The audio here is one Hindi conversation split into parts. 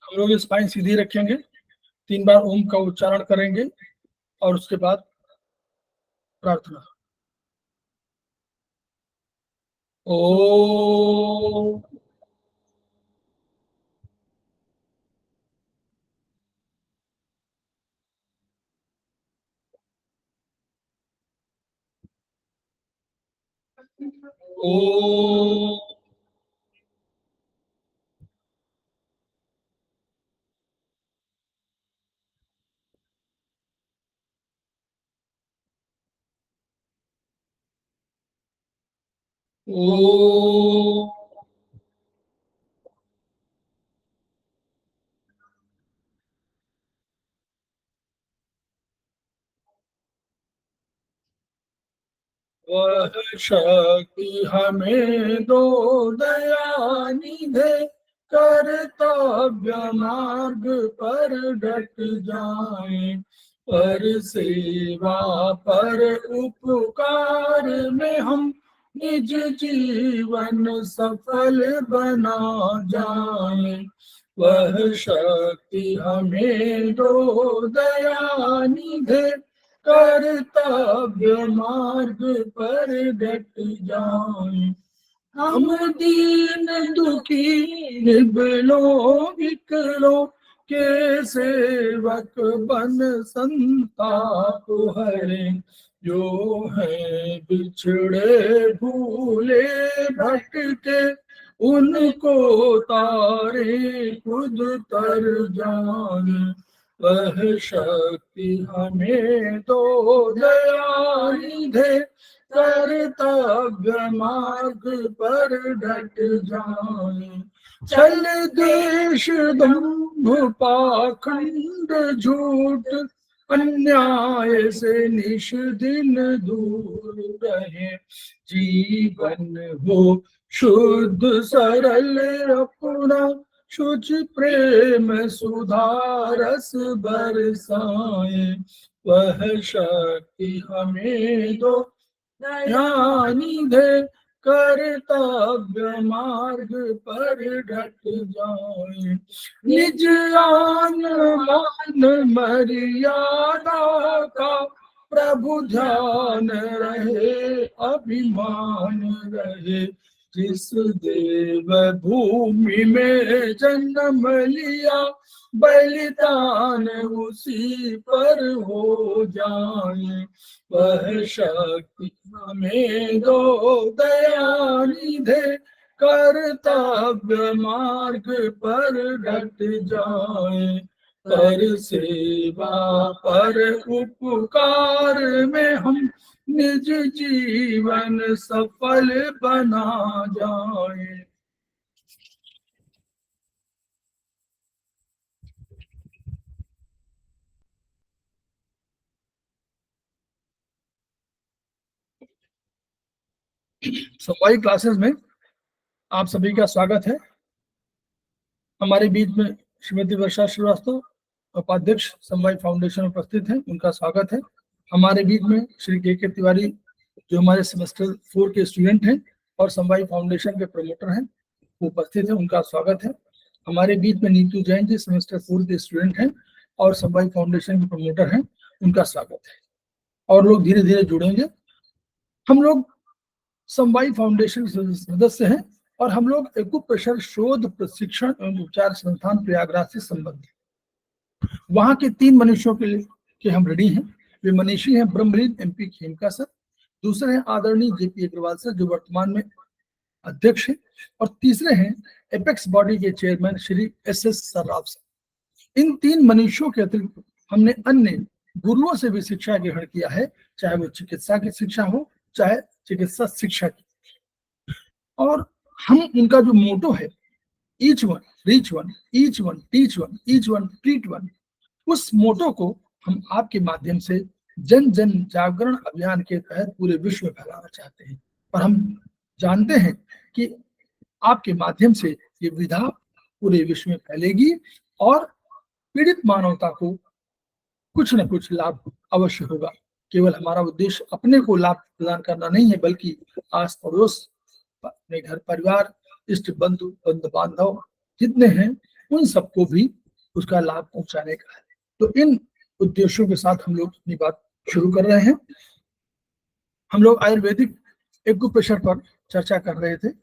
हम लोग स्पाइन सीधी रखेंगे, 3 बार ओम का उच्चारण करेंगे और उसके बाद प्रार्थना। ओम ओम ओम वह शक्ति हमें दो दयानिधे, कर्तव्य मार्ग पर डट जाए, पर सेवा पर उपकार में हम निज जीवन सफल बना जाए। वह शक्ति हमें दो दयानिधे, कर्तव्य मार्ग पर डट जाए। हम दीन दुखी निबलों विकलों के सेवक बन संताप हरे, जो है बिछड़े भूले भटके, उनको तारे खुद तर जाए। वह शक्ति हमें दो दयानिधे, कर्तव्य मार्ग पर डट जाए। चल देश दंभ पाखंड झूठ, अन्याय से निश दिन दूर रहे, जीवन हो शुद्ध सरल अपना, शुच प्रेम सुधारस बरसाए। वह शक्ति हमें दो दयानिधे, कर्तव्य मार्ग पर डट जाए। निज आन मान मर्यादा का प्रभु ध्यान रहे, अभिमान रहे, जिस देव भूमि में जन्म लिया, बलिदान उसी पर हो जाए। वह शक्ति हमें दो दयानिधे, कर्तव्य मार्ग पर डट जाए, पर सेवा पर उपकार में हम निज जीवन सफल बना जाए। सफाई क्लासेस में आप सभी का स्वागत है। हमारे बीच में श्रीमती वर्षा श्रीवास्तव, उपाध्यक्ष समवाय फाउंडेशन उपस्थित हैं, उनका स्वागत है। हमारे बीच में श्री के तिवारी, जो हमारे सेमेस्टर 4 के स्टूडेंट हैं और समवाय फाउंडेशन के प्रमोटर हैं, उपस्थित हैं, उनका स्वागत है। हमारे बीच में नीतू जैन जी, सेमेस्टर 4 के स्टूडेंट हैं और समवाय फाउंडेशन के प्रमोटर हैं, उनका स्वागत है। और लोग धीरे धीरे जुड़ेंगे। हम लोग समवाय फाउंडेशन सदस्य हैं और हम लोग एक्यूप्रेशर शोध प्रशिक्षण एवं उपचार संस्थान प्रयागराज से संबंधित वहां के 3 मनुष्यों के लिए हम रेडी हैं। वे मनीषी हैं ब्रह्मलीन MP खेमका सर, दूसरे हैं आदरणीय JP अग्रवाल सर, जो वर्तमान में अध्यक्ष हैं, और तीसरे हैं एपेक्स बॉडी के chairman Shri SS Sarraf sir. इन 3 मनुष्यों के अतिरिक्त हमने अन्य गुरुओं से भी शिक्षा ग्रहण किया है, चाहे वो चिकित्सा की शिक्षा हो, चाहे चिकित्सा शिक्षा की। और हम उनका जो मोटो है, each one reach one, each one teach one, each one treat one, उस मोटो को हम आपके माध्यम से जन जन जागरण अभियान के तहत पूरे विश्व में फैलाना चाहते हैं। और हम जानते हैं कि आपके माध्यम से ये विधा पूरे विश्व में फैलेगी और पीड़ित मानवता को कुछ न कुछ लाभ अवश्य होगा। केवल हमारा उद्देश्य अपने को लाभ प्रदान करना नहीं है, बल्कि आस पड़ोस, अपने घर परिवार, इष्ट बंधु बांधव जितने हैं, उन सबको भी उसका लाभ पहुंचाने का है। तो इन उद्देश्यों के साथ हम लोग अपनी बात शुरू कर रहे हैं। हम लोग आयुर्वेदिक एक्यूप्रेशर पर चर्चा कर रहे थे।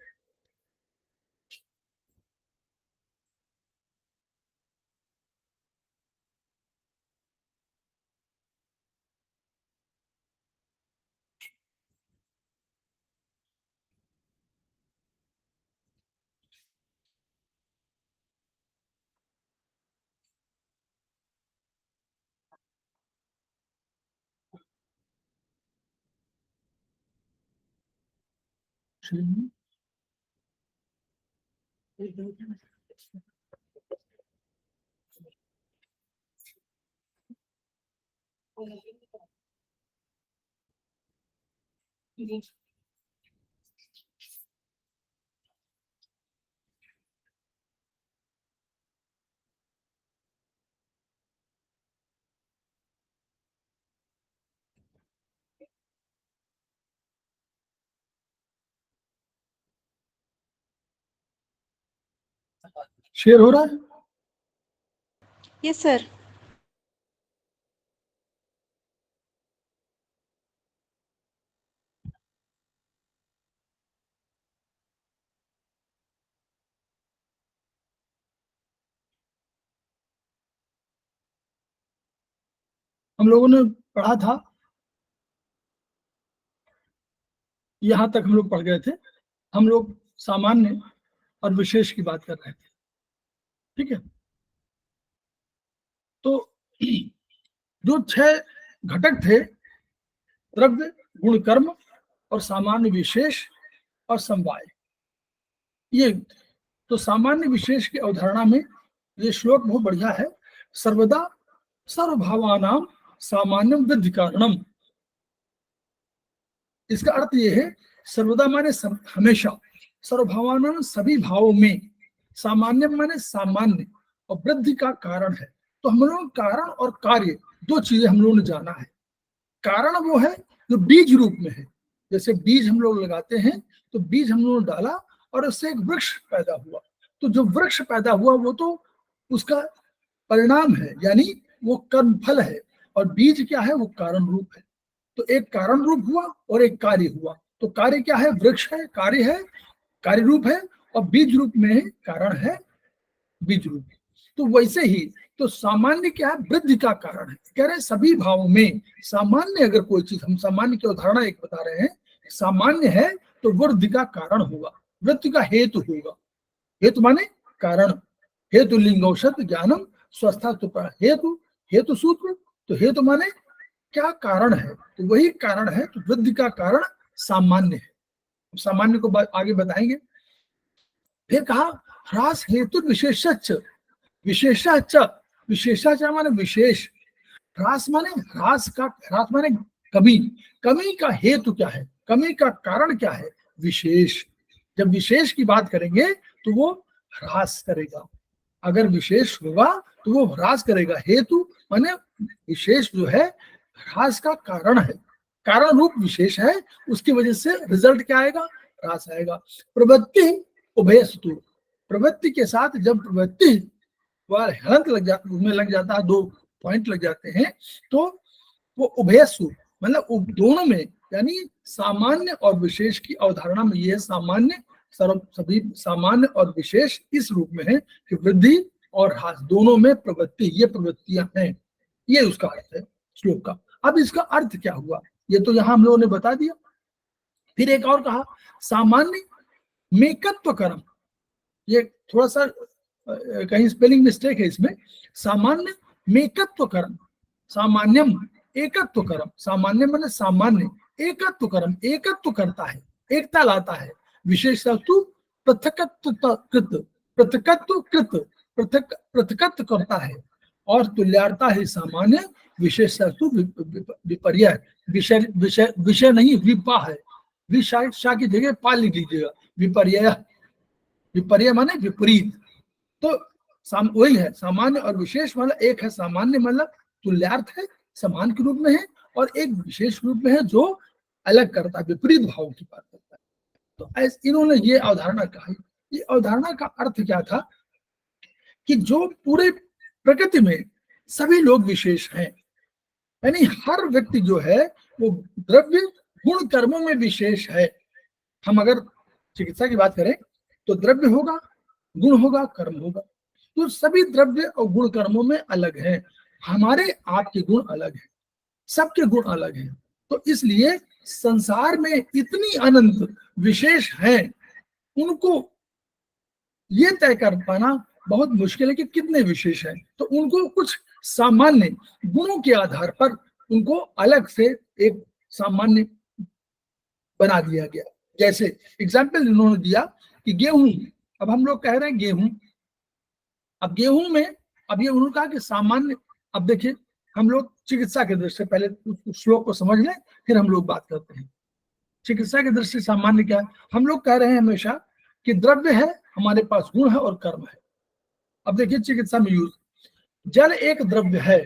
शेयर हो रहा है? Yes sir. हम लोगों ने पढ़ा था, यहां तक हम लोग पढ़ गए थे। हम लोग सामान्य और विशेष की बात कर रहे थे, ठीक है। तो जो 6 घटक थे, द्रव्य, गुण, कर्म और सामान्य, विशेष और समवाय, ये तो सामान्य विशेष की अवधारणा में ये श्लोक बहुत बढ़िया है। सर्वदा सर्वभावानाम सामान्यम विद्धि कारणम। इसका अर्थ ये है, सर्वदा माने हमेशा, सर्वभावानाम सभी भावों में, सामान्य माने सामान्य, और वृद्धि का कारण है। तो हम लोग कारण और कार्य दो चीजें हम लोगों ने जाना है। कारण वो है जो बीज रूप में है, जैसे बीज हम लोग लगाते हैं तो बीज हम लोगों ने डाला और उससे एक वृक्ष पैदा हुआ। तो जो वृक्ष पैदा हुआ वो तो उसका परिणाम है, यानी वो कर्म फल है, और बीज क्या है, वो कारण रूप है। तो एक कारण रूप हुआ और एक कार्य हुआ। तो कार्य क्या है, वृक्ष है, कार्य है, कार्य रूप है, और बीज रूप में कारण है, बीज रूप। तो वैसे ही तो सामान्य क्या है, वृद्धि का कारण है। कह रहे हैं सभी भावों में सामान्य, अगर कोई चीज, हम सामान्य की उदाहरण एक बता रहे हैं, सामान्य है तो वृद्धि का कारण होगा, वृद्धि का हेतु होगा। हेतु माने कारण, हेतु लिंगौषध ज्ञानम स्वस्था तो हेतु, हेतु सूत्र। तो हेतु माने क्या कारण है, तो वही कारण है। तो वृद्धि का कारण सामान्य है। सामान्य को आगे बताएंगे। फिर कहा ह्रास हेतु विशेषच, विशेषाच, विशेषाच माने विशेष, ह्रास माने ह्रास का, ह्रास माने कमी, कमी का हेतु क्या है, कमी का कारण क्या है, विशेष। जब विशेष की बात करेंगे तो वो ह्रास करेगा, अगर विशेष होगा तो वो ह्रास करेगा। हेतु माने विशेष जो है ह्रास का कारण है, कारण रूप विशेष है, उसकी वजह से रिजल्ट क्या आएगा, ह्रास आएगा। प्रवृत्ति उभयस्तु, प्रवृत्ति के साथ जब प्रवृत्ति हलंत लग जाता, उसमें लग जाता है, 2 पॉइंट लग जाते हैं, तो वो उभयसु मतलब दोनों में, यानी सामान्य और विशेष की अवधारणा में ये सामान्य, सभी सामान्य और विशेष इस रूप में है कि वृद्धि और ह्रास दोनों में प्रवृत्ति, ये प्रवृत्तियां हैं। ये उसका अर्थ है श्लोक का। अब इसका अर्थ क्या हुआ, ये तो यहां हम लोगों ने बता दिया। फिर एक और कहा सामान्य मेकत्व कर्म, ये थोड़ा सा कहीं स्पेलिंग मिस्टेक है इसमें। सामान्य मेकत्व कर्म, सामान्यम एकत्व कर्म, सामान्य माने सामान्य, एकत्व कर्म एकत्व करता है, एकता लाता है। विशेषतु पृथकत्व कृत, पृथकत्व कृत, पृथक पृथकत्व करता है, और तुल्यारता है सामान्य, विशेषतु विपर्य, विषय विषय विषय नहीं विपा है, विषय शाह की जगह पा लिख लीजिएगा, विपर्य, विपर्य माने विपरीत। तो वही है सामान्य और विशेष, मतलब एक है सामान्य मतलब तुल्यार्थ है, समान के रूप में है, और एक विशेष रूप में है जो अलग करता है, विपरीत भाव की बात करता है। तो ऐसे इन्होंने ये अवधारणा कही। ये अवधारणा का अर्थ क्या था कि जो पूरे प्रकृति में सभी लोग विशेष हैं, यानी हर व्यक्ति जो है वो द्रव्य गुण कर्मों में विशेष है। हम अगर चिकित्सा की बात करें तो द्रव्य होगा, गुण होगा, कर्म होगा। तो सभी द्रव्य और गुण कर्मों में अलग है। हमारे आपके गुण अलग है, सबके गुण अलग हैं। तो इसलिए संसार में इतनी अनंत विशेष हैं, उनको ये तय कर पाना बहुत मुश्किल है कि कितने विशेष हैं। तो उनको कुछ सामान्य गुणों के आधार पर उनको अलग से एक सामान्य बना दिया गया। जैसे एग्जाम्पल इन्होंने दिया कि गेहूं, अब हम लोग कह रहे हैं गेहूं, अब गेहूं में अब ये उन्होंने कहा कि सामान्य, अब देखिए हम लोग चिकित्सा के दृष्टि से पहले उस श्लोक को समझ लें, फिर हम लोग बात करते हैं। चिकित्सा की दृष्टि से सामान्य क्या है? हम लोग कह रहे हैं हमेशा कि द्रव्य है, हमारे पास गुण है और कर्म है। अब देखिए चिकित्सा में यूज, जल एक द्रव्य है,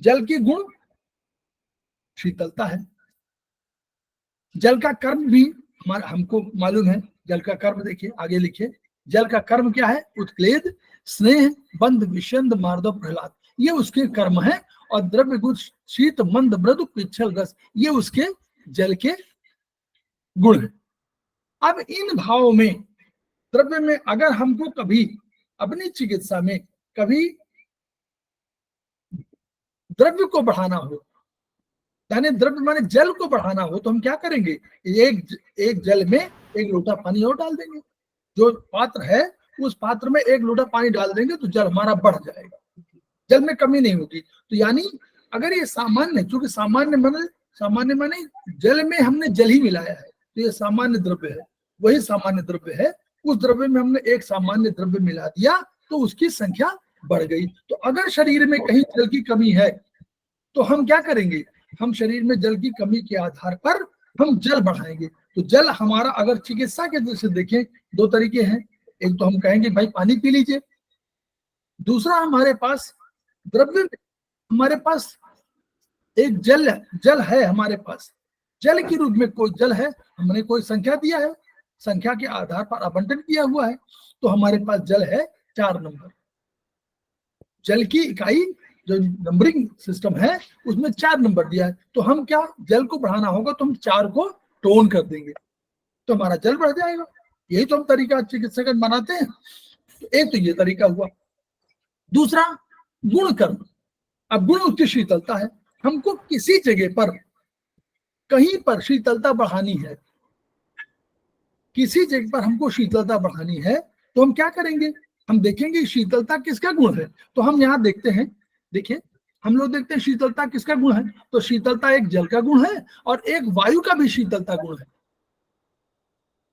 जल की गुण शीतलता है। जल का कर्म भी हमारा हमको मालूम है, जल का कर्म देखिए आगे लिखिए, जल का कर्म क्या है? उत्क्लेद, स्नेह, बंध, विषंद, मार्दव, प्रहलाद, ये उसके कर्म है। और द्रव्य गुण शीत, मंद, मृदु, पिच्छल, रस, ये उसके जल के गुण है। अब इन भावों में द्रव्य में अगर हमको कभी अपनी चिकित्सा में कभी द्रव्य को बढ़ाना हो, यानी द्रव्य माने जल को बढ़ाना हो, तो हम क्या करेंगे? एक जल में एक लोटा पानी और डाल देंगे। जो पात्र है उस पात्र में एक लोटा पानी डाल देंगे तो जल हमारा बढ़ जाएगा, जल में कमी नहीं होगी। तो यानी अगर ये सामान्य, चूंकि सामान्य माने जल में हमने जल ही मिलाया है, तो ये सामान्य द्रव्य है, वही सामान्य द्रव्य है। उस द्रव्य में हमने एक सामान्य द्रव्य मिला दिया तो उसकी संख्या बढ़ गई। तो अगर शरीर में कहीं जल की कमी है तो हम क्या करेंगे? हम शरीर में जल की कमी के आधार पर हम जल बढ़ाएंगे। तो जल हमारा, अगर चिकित्सा के दृष्टि से देखें, दो तरीके हैं। एक तो हम कहेंगे भाई पानी पी लीजिए, दूसरा हमारे पास द्रव्य, हमारे पास एक जल है, हमारे पास जल के रूप में कोई जल है, हमने कोई संख्या दिया है, संख्या के आधार पर आवंटन किया हुआ है। तो हमारे पास जल है 4 नंबर, जल की इकाई जो नंबरिंग सिस्टम है उसमें 4 नंबर दिया है। तो हम क्या, जल को बढ़ाना होगा तो हम 4 को टोन कर देंगे तो हमारा जल बढ़ जाएगा। यही तो हम तरीका चिकित्सक बनाते हैं। तो एक तो ये तरीका हुआ। दूसरा गुण कर्म, अब गुण उसकी शीतलता है। हमको किसी जगह पर कहीं पर शीतलता बढ़ानी है, किसी जगह पर हमको शीतलता बढ़ानी है, तो हम क्या करेंगे? हम देखेंगे शीतलता किसका गुण है। तो हम यहाँ देखते हैं, देखिए हम लोग देखते हैं शीतलता किसका गुण है। तो शीतलता एक जल का गुण है और एक वायु का भी शीतलता गुण है।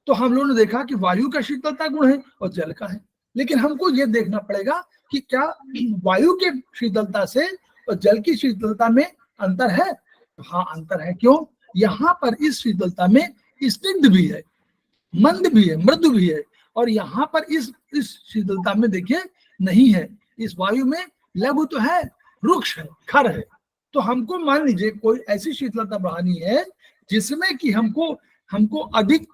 तो हम लोगों ने देखा कि वायु का शीतलता गुण है और जल का है। लेकिन हमको ये देखना पड़ेगा कि क्या वायु के शीतलता से और जल की शीतलता में अंतर है? तो हाँ अंतर है। क्यों? यहाँ पर इस शीतलता में स्निग्ध भी है, मंद भी है, मृदु भी है, और यहाँ पर इस शीतलता में देखिए नहीं है। इस वायु में लघु तो है, रुक्ष है, खर है। तो हमको मान लीजिए कोई ऐसी शीतलता बढ़ानी है जिसमें कि हमको अधिक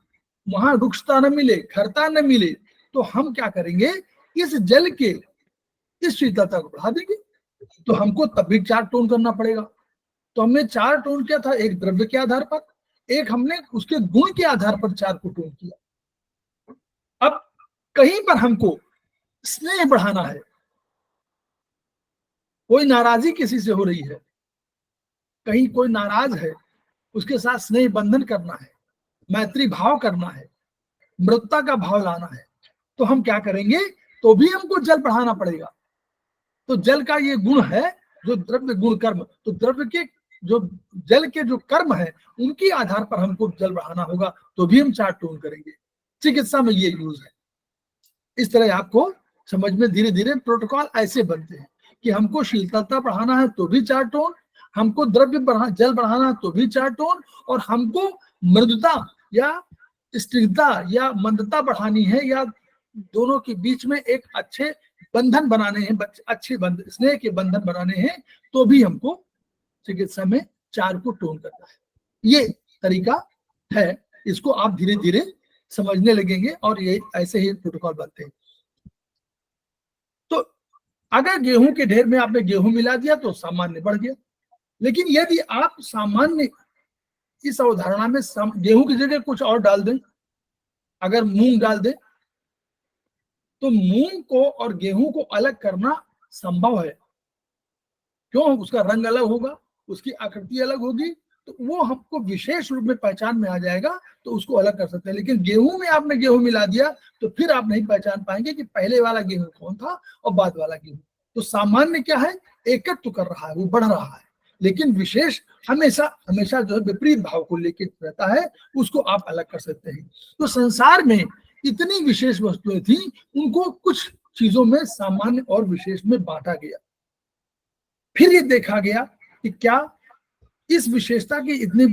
वहां रुक्षता न मिले, खरता न मिले, तो हम क्या करेंगे? इस जल के इस शीतलता को बढ़ा देंगे। तो हमको तब भी 4 टोन करना पड़ेगा। तो हमने 4 टोन किया था, एक द्रव्य के आधार पर, एक हमने उसके गुण के आधार पर 4 को टोन किया। अब कहीं पर हमको स्नेह बढ़ाना है, कोई नाराजगी किसी से हो रही है, कहीं कोई नाराज है, उसके साथ स्नेह बंधन करना है, मैत्री भाव करना है, मृतता का भाव लाना है, तो हम क्या करेंगे? तो भी हमको जल बढ़ाना पड़ेगा। तो जल का ये गुण है जो द्रव्य गुण कर्म, तो द्रव्य के जो जल के जो कर्म है उनके आधार पर हमको जल बढ़ाना होगा, तो भी हम 4 टोन करेंगे। चिकित्सा में ये यूज है। इस तरह आपको समझ में धीरे धीरे प्रोटोकॉल ऐसे बनते हैं कि हमको शीतलता बढ़ाना है तो भी 4 टोन, हमको द्रव्य जल बढ़ाना है तो भी 4 टोन, और हमको मृदुता या स्निग्धता या मंदता बढ़ानी है, या दोनों के बीच में एक अच्छे बंधन बनाने हैं, अच्छे स्नेह के बंधन बनाने हैं, तो भी हमको चिकित्सा में 4 को टोन करना है। ये तरीका है, इसको आप धीरे धीरे समझने लगेंगे और ये ऐसे ही प्रोटोकॉल बनते हैं। अगर गेहूं के ढेर में आपने गेहूं मिला दिया तो सामान्य बढ़ गया, लेकिन यदि आप सामान्य इस अवधारणा में गेहूं की जगह कुछ और डाल दें, अगर मूंग डाल दें, तो मूंग को और गेहूं को अलग करना संभव है। क्यों? उसका रंग अलग होगा, उसकी आकृति अलग होगी, तो वो हमको विशेष रूप में पहचान में आ जाएगा, तो उसको अलग कर सकते हैं। लेकिन गेहूं में आपने गेहूं मिला दिया तो फिर आप नहीं पहचान पाएंगे कि पहले वाला गेहूं कौन था और बाद वाला गेहूं। तो सामान्य क्या है? एकत्व कर रहा है, वो बढ़ रहा है, लेकिन विशेष हमेशा हमेशा जो है विपरीत भाव को लेकर रहता है, उसको आप अलग कर सकते हैं। तो संसार में इतनी विशेष वस्तुएं थी, उनको कुछ चीजों में सामान्य और विशेष में बांटा गया। फिर ये देखा गया कि क्या इस विशेषता की इतने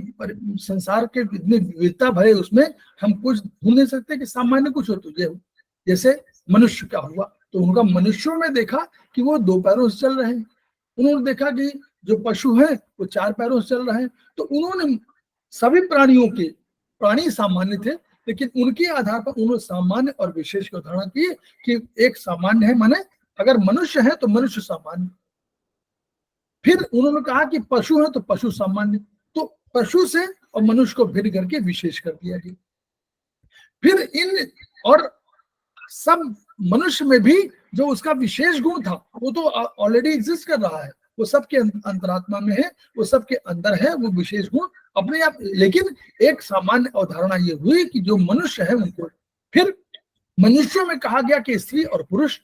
संसार के इतने विविधता भरे उसमें हम कुछ ढूंढ नहीं सकते कि सामान्य कुछ हो तो ये हो। जैसे मनुष्य का हुआ, तो उनका मनुष्यों में देखा कि वो 2 पैरों से चल रहे हैं। उन्होंने देखा कि जो पशु हैं वो 4 पैरों से चल रहे हैं। तो उन्होंने सभी प्राणियों के, प्राणी सामान्य थे, लेकिन उनके आधार पर उन्होंने सामान्य और विशेष की अवधारणा की कि एक सामान्य है, माने अगर मनुष्य है तो मनुष्य सामान्य। फिर उन्होंने कहा कि पशु है तो पशु सामान्य, तो पशु से और मनुष्य को भिन्न करके विशेष कर दिया गया। फिर इन और सब मनुष्य में भी जो उसका विशेष गुण था वो तो ऑलरेडी एग्जिस्ट कर रहा है, वो सबके अंतरात्मा में है, वो सबके अंदर है, वो विशेष गुण अपने आप। लेकिन एक सामान्य अवधारणा ये हुई कि जो मनुष्य है उनको, फिर मनुष्यों में कहा गया कि स्त्री और पुरुष,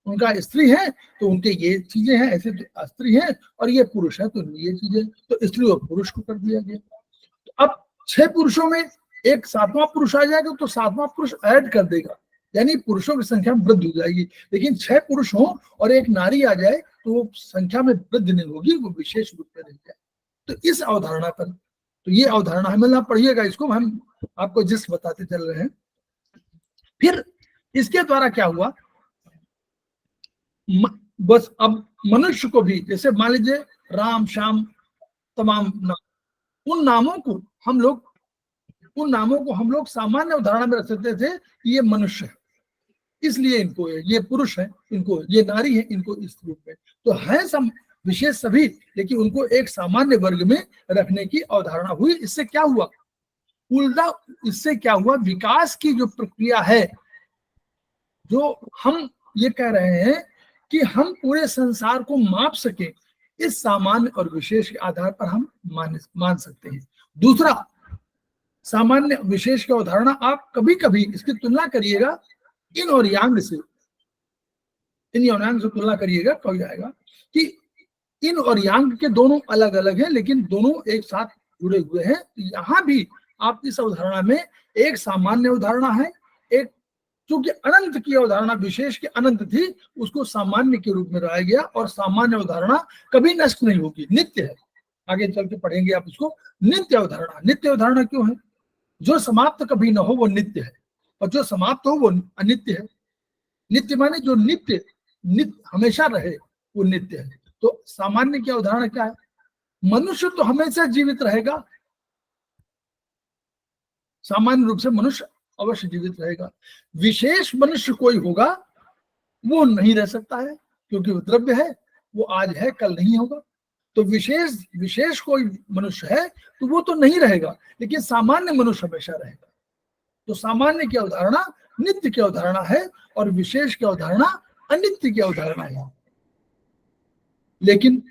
उनका स्त्री है तो उनके ये चीजें हैं, ऐसे तो स्त्री है, और ये पुरुष है तो ये चीजें, तो स्त्री और पुरुष को कर दिया गया। तो अब 6 पुरुषों में एक 7वां पुरुष आ जाएगा तो 7वां पुरुष ऐड कर देगा, यानी पुरुषों की संख्या में वृद्धि हो जाएगी। लेकिन 6 पुरुष हो और एक नारी आ जाए तो वो संख्या में वृद्धि नहीं होगी, वो विशेष रूप में रह जाए। तो इस अवधारणा पर, तो ये अवधारणा हमें ना पढ़िएगा, इसको हम आपको जिस बताते चल रहे हैं। फिर इसके द्वारा क्या हुआ, बस अब मनुष्य को भी, जैसे मान लीजिए राम श्याम तमाम नाम, उन नामों को हम लोग सामान्य उदाहरण में रख सकते थे कि ये मनुष्य है, इसलिए इनको ये पुरुष है, इनको ये नारी है, इनको इस रूप में, तो है सब विशेष सभी, लेकिन उनको एक सामान्य वर्ग में रखने की अवधारणा हुई। इससे क्या हुआ उल्टा, इससे क्या हुआ, विकास की जो प्रक्रिया है, जो हम ये कह रहे हैं कि हम पूरे संसार को माप सके, इस सामान्य और विशेष के आधार पर हम मान सकते हैं। दूसरा, सामान्य विशेष की अवधारणा आप कभी कभी इसकी तुलना करिएगा इन और यांग से, इन और यांग से तुलना करिएगा, कह जाएगा कि इन और यांग के दोनों अलग अलग हैं, लेकिन दोनों एक साथ जुड़े हुए हैं। यहां भी आप इस अवधारणा में एक सामान्य अवधारणा है, एक क्योंकि अनंत की अवधारणा विशेष के अनंत थी, उसको सामान्य के रूप में लाया गया, और सामान्य अवधारणा कभी नष्ट नहीं होगी, नित्य है। आगे चल के पढ़ेंगे आप इसको। नित्य अवधारणा, नित्य अवधारणा क्यों है? जो समाप्त कभी न हो वो नित्य है, और जो समाप्त हो वो अनित्य है। नित्य माने जो नित्य हमेशा रहे वो नित्य है। तो सामान्य की अवधारणा क्या है? मनुष्य तो हमेशा जीवित रहेगा, सामान्य रूप से मनुष्य अवश्य जीवित रहेगा। विशेष मनुष्य कोई होगा वो नहीं रह सकता है, क्योंकि वो द्रव्य है, वो आज है कल नहीं होगा। तो विशेष कोई मनुष्य है तो वो तो नहीं रहेगा, लेकिन सामान्य मनुष्य हमेशा रहेगा। तो सामान्य की अवधारणा नित्य की अवधारणा है, और विशेष की अवधारणा अनित्य की अवधारणा है। लेकिन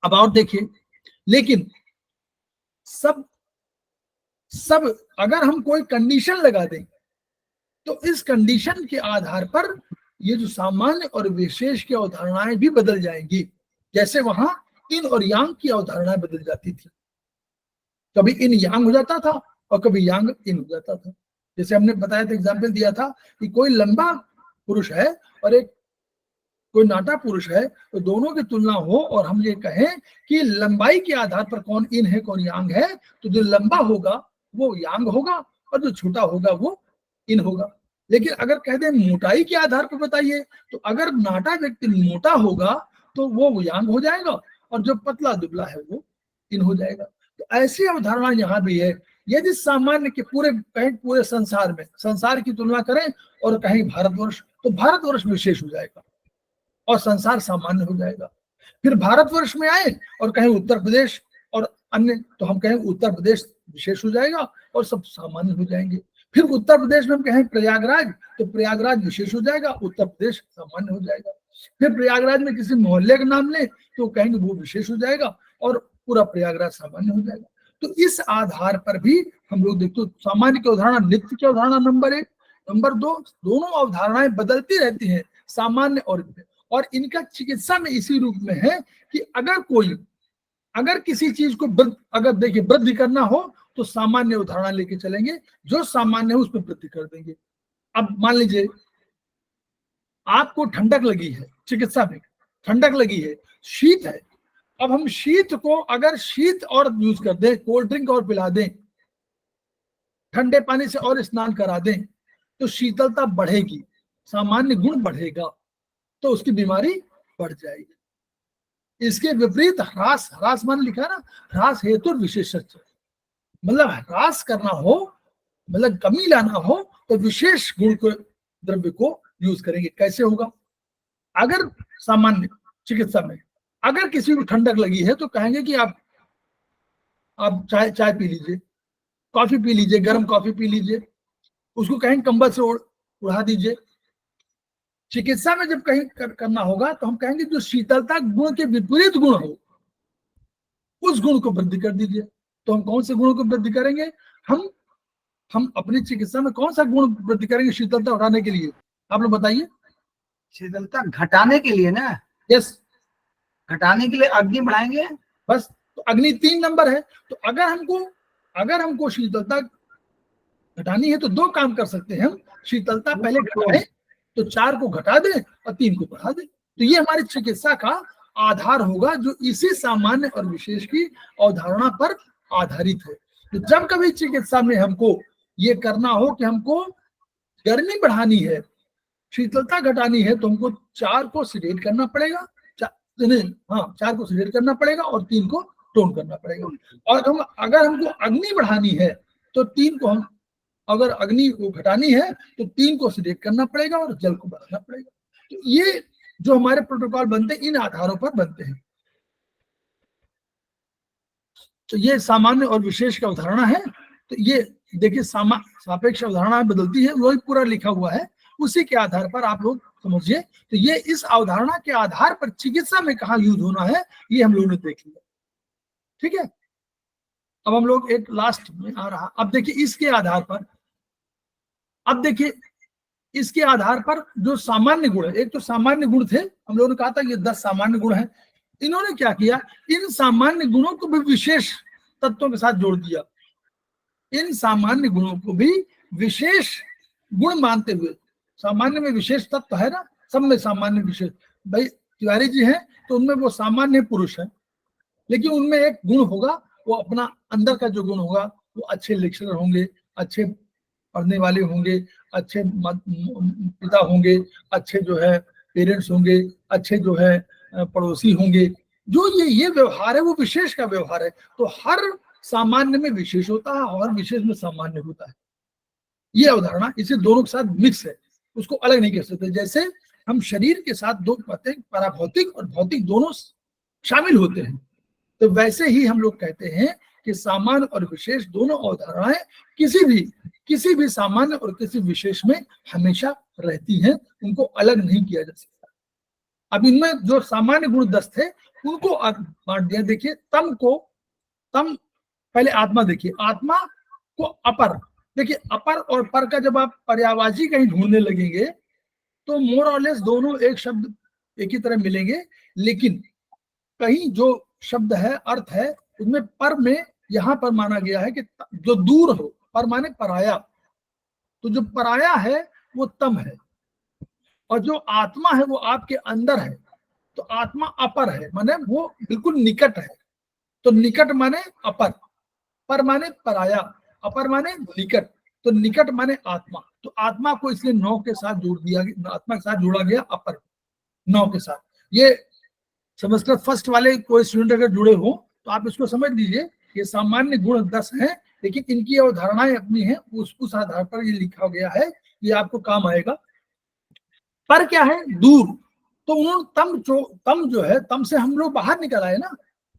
अब और देखिए, लेकिन सब अगर हम कोई कंडीशन लगा दें तो इस कंडीशन के आधार पर ये जो सामान्य और विशेष की अवधारणाएं भी बदल जाएंगी। जैसे वहां इन और यांग की अवधारणाएं बदल जाती थी, कभी इन यांग हो जाता था और कभी यांग इन हो जाता था। जैसे हमने बताया था, एग्जाम्पल दिया था कि कोई लंबा पुरुष है और एक कोई नाटा पुरुष है, तो दोनों की तुलना हो और हम ये कहें कि लंबाई के आधार पर कौन इन है कौन यांग है, तो जो लंबा होगा वो यांग होगा और जो छोटा होगा वो इन होगा। लेकिन अगर कह दें मोटाई के आधार पर बताइए, तो अगर नाटा व्यक्ति मोटा होगा तो वो यांग हो जाएगा, और जो पतला दुबला है वो इन हो जाएगा। तो ऐसी अवधारणा यहाँ भी है। यदि सामान्य के पूरे संसार में, संसार की तुलना करें और कहीं भारतवर्ष, तो भारतवर्ष विशेष हो जाएगा, और संसार सामान्य हो जाएगा। फिर भारतवर्ष में आए और कहें उत्तर प्रदेश और अन्य, तो हम कहें उत्तर प्रदेश विशेष हो जाएगा और सब सामान्य हो जाएंगे। फिर उत्तर प्रदेश में हम कहें प्रयागराज, तो प्रयागराज विशेष हो जाएगा, उत्तर प्रदेश सामान्य हो जाएगा। फिर प्रयागराज में किसी मोहल्ले का नाम ले तो कहेंगे वो विशेष हो जाएगा और पूरा प्रयागराज सामान्य हो जाएगा। तो इस आधार पर भी हम लोग देखते हो सामान्य की अवधारणा, नित्य की अवधारणा नंबर 1, नंबर 2, दोनों अवधारणाएं बदलती रहती हैं, सामान्य और इनका चिकित्सा में इसी रूप में है कि अगर किसी चीज को अगर देखिए वृद्धि करना हो तो सामान्य उदाहरण लेके चलेंगे, जो सामान्य है उसमें वृद्धि कर देंगे। अब मान लीजिए आपको ठंडक लगी है, चिकित्सा में ठंडक लगी है, शीत है, अब हम शीत को अगर शीत और यूज कर दें, कोल्ड ड्रिंक और पिला दें, ठंडे पानी से और स्नान करा दें, तो शीतलता बढ़ेगी, सामान्य गुण बढ़ेगा, तो उसकी बीमारी बढ़ जाएगी। इसके विपरीत ह्रास मान लिखा ना, ह्रास हेतु विशेष, मतलब ह्रास करना हो, मतलब कमी लाना हो तो विशेष गुण को, द्रव्य को यूज करेंगे। कैसे होगा? अगर सामान्य चिकित्सा में अगर किसी को ठंडक लगी है तो कहेंगे कि आप चाय पी लीजिए, कॉफी पी लीजिए, गर्म कॉफी पी लीजिए, उसको कहेंगे कंबल से उड़ा दीजिए। चिकित्सा में जब कहीं करना होगा तो हम कहेंगे जो शीतलता गुण के विपरीत गुण हो उस गुण को वृद्धि कर दीजिए। तो हम कौन से गुणों को वृद्धि करेंगे? हम अपनी चिकित्सा में कौन सा गुण वृद्धि करेंगे शीतलता उठाने के लिए? आप लोग बताइए। शीतलता घटाने के लिए ना? यस, घटाने के लिए अग्नि बढ़ाएंगे बस। तो अग्नि 3 नंबर है। तो अगर हमको शीतलता घटानी है तो 2 काम कर सकते हैं हम। शीतलता पहले घटाएं तो 4 को घटा दें और 3 को बढ़ा दें। तो ये हमारी चिकित्सा का आधार होगा, जो इसी सामान्य और विशेष की अवधारणा पर आधारित है। तो जब कभी चिकित्सा में हमको ये करना हो कि हमको गर्मी बढ़ानी है, शीतलता घटानी है, तो हमको 4 को सिलेक्ट करना पड़ेगा, 4 को सिलेक्ट करना पड़ेगा और 3 को टोन करना पड़ेगा। और अगर हमको अग्नि बढ़ानी है तो 3 को हम, अगर अग्नि को घटानी है तो 3 को सिलेक्ट करना पड़ेगा और जल को बढ़ाना पड़ेगा। तो ये जो हमारे प्रोटोकॉल बनते हैं इन आधारों पर बनते हैं। तो ये सामान्य और विशेष का अवधारणा है। तो ये देखिए सापेक्ष अवधारणा बदलती है, वही पूरा लिखा हुआ है, उसी के आधार पर आप लोग समझिए। तो ये इस अवधारणा के आधार पर चिकित्सा में कहाँ यूज होना है ये हम लोगों ने देख लिया। ठीक है, अब हम लोग एक लास्ट में आ रहा। अब देखिए इसके आधार पर, इसके आधार पर जो सामान्य गुण है, एक तो सामान्य गुण थे, हम लोगों ने कहा था ये 10 सामान्य गुण है। इन्होंने क्या किया, इन सामान्य गुणों को भी विशेष तत्वों के साथ जोड़ दिया। इन सामान्य गुणों को भी विशेष गुण मानते हुए, सामान्य में विशेष तत्व है ना, सब में सामान्य विशेष। भाई तिवारी जी हैं तो उनमें वो सामान्य पुरुष है, लेकिन उनमें एक गुण होगा, वो अपना अंदर का जो गुण होगा, वो अच्छे लेक्चरर होंगे, अच्छे पढ़ने वाले होंगे, अच्छे पिता होंगे, अच्छे जो है पेरेंट्स होंगे, अच्छे जो है पड़ोसी होंगे। जो ये व्यवहार है वो विशेष का व्यवहार है। तो हर सामान्य में विशेष होता है और विशेष में सामान्य होता है। ये अवधारणा इसे दोनों के साथ मिक्स है, उसको अलग नहीं कर सकते। जैसे हम शरीर के साथ 2 बातें, पराभौतिक और भौतिक, दोनों शामिल होते हैं, तो वैसे ही हम लोग कहते हैं कि सामान्य और विशेष दोनों अवधारणाएं किसी भी सामान्य और किसी विशेष में हमेशा रहती हैं, उनको अलग नहीं किया जा सकता। अब इनमें जो सामान्य गुण 10 थे उनको बांट दिया। देखिए तम पहले आत्मा, देखिए आत्मा को अपर, देखिए अपर और पर का जब आप पर्यायवाची कहीं ढूंढने लगेंगे तो मोर और लेस दोनों एक शब्द एक ही तरह मिलेंगे, लेकिन कहीं जो शब्द है, अर्थ है, उसमें पर में यहां पर माना गया है कि जो दूर हो, पर माने पराया, तो जो पराया है वो तम है, और जो आत्मा है वो आपके अंदर है, तो आत्मा अपर है, माने वो बिल्कुल निकट है। तो निकट माने अपर, पर माने पराया, अपर माने निकट, तो निकट माने आत्मा। तो आत्मा को इसलिए 9 के साथ जोड़ दिया गया, आत्मा के साथ जोड़ा गया अपर 9 के साथ। ये संस्कृत फर्स्ट वाले कोई स्टूडेंट अगर जुड़े हो तो आप इसको समझ लीजिए, ये सामान्य गुण 10 हैं, लेकिन इनकी अवधारणाएं अपनी हैं, उस आधार पर ये लिखा गया है, ये आपको काम आएगा। पर क्या है? दूर, तो उन्होंने तम जो है, तम से हम लोग बाहर निकल आए ना,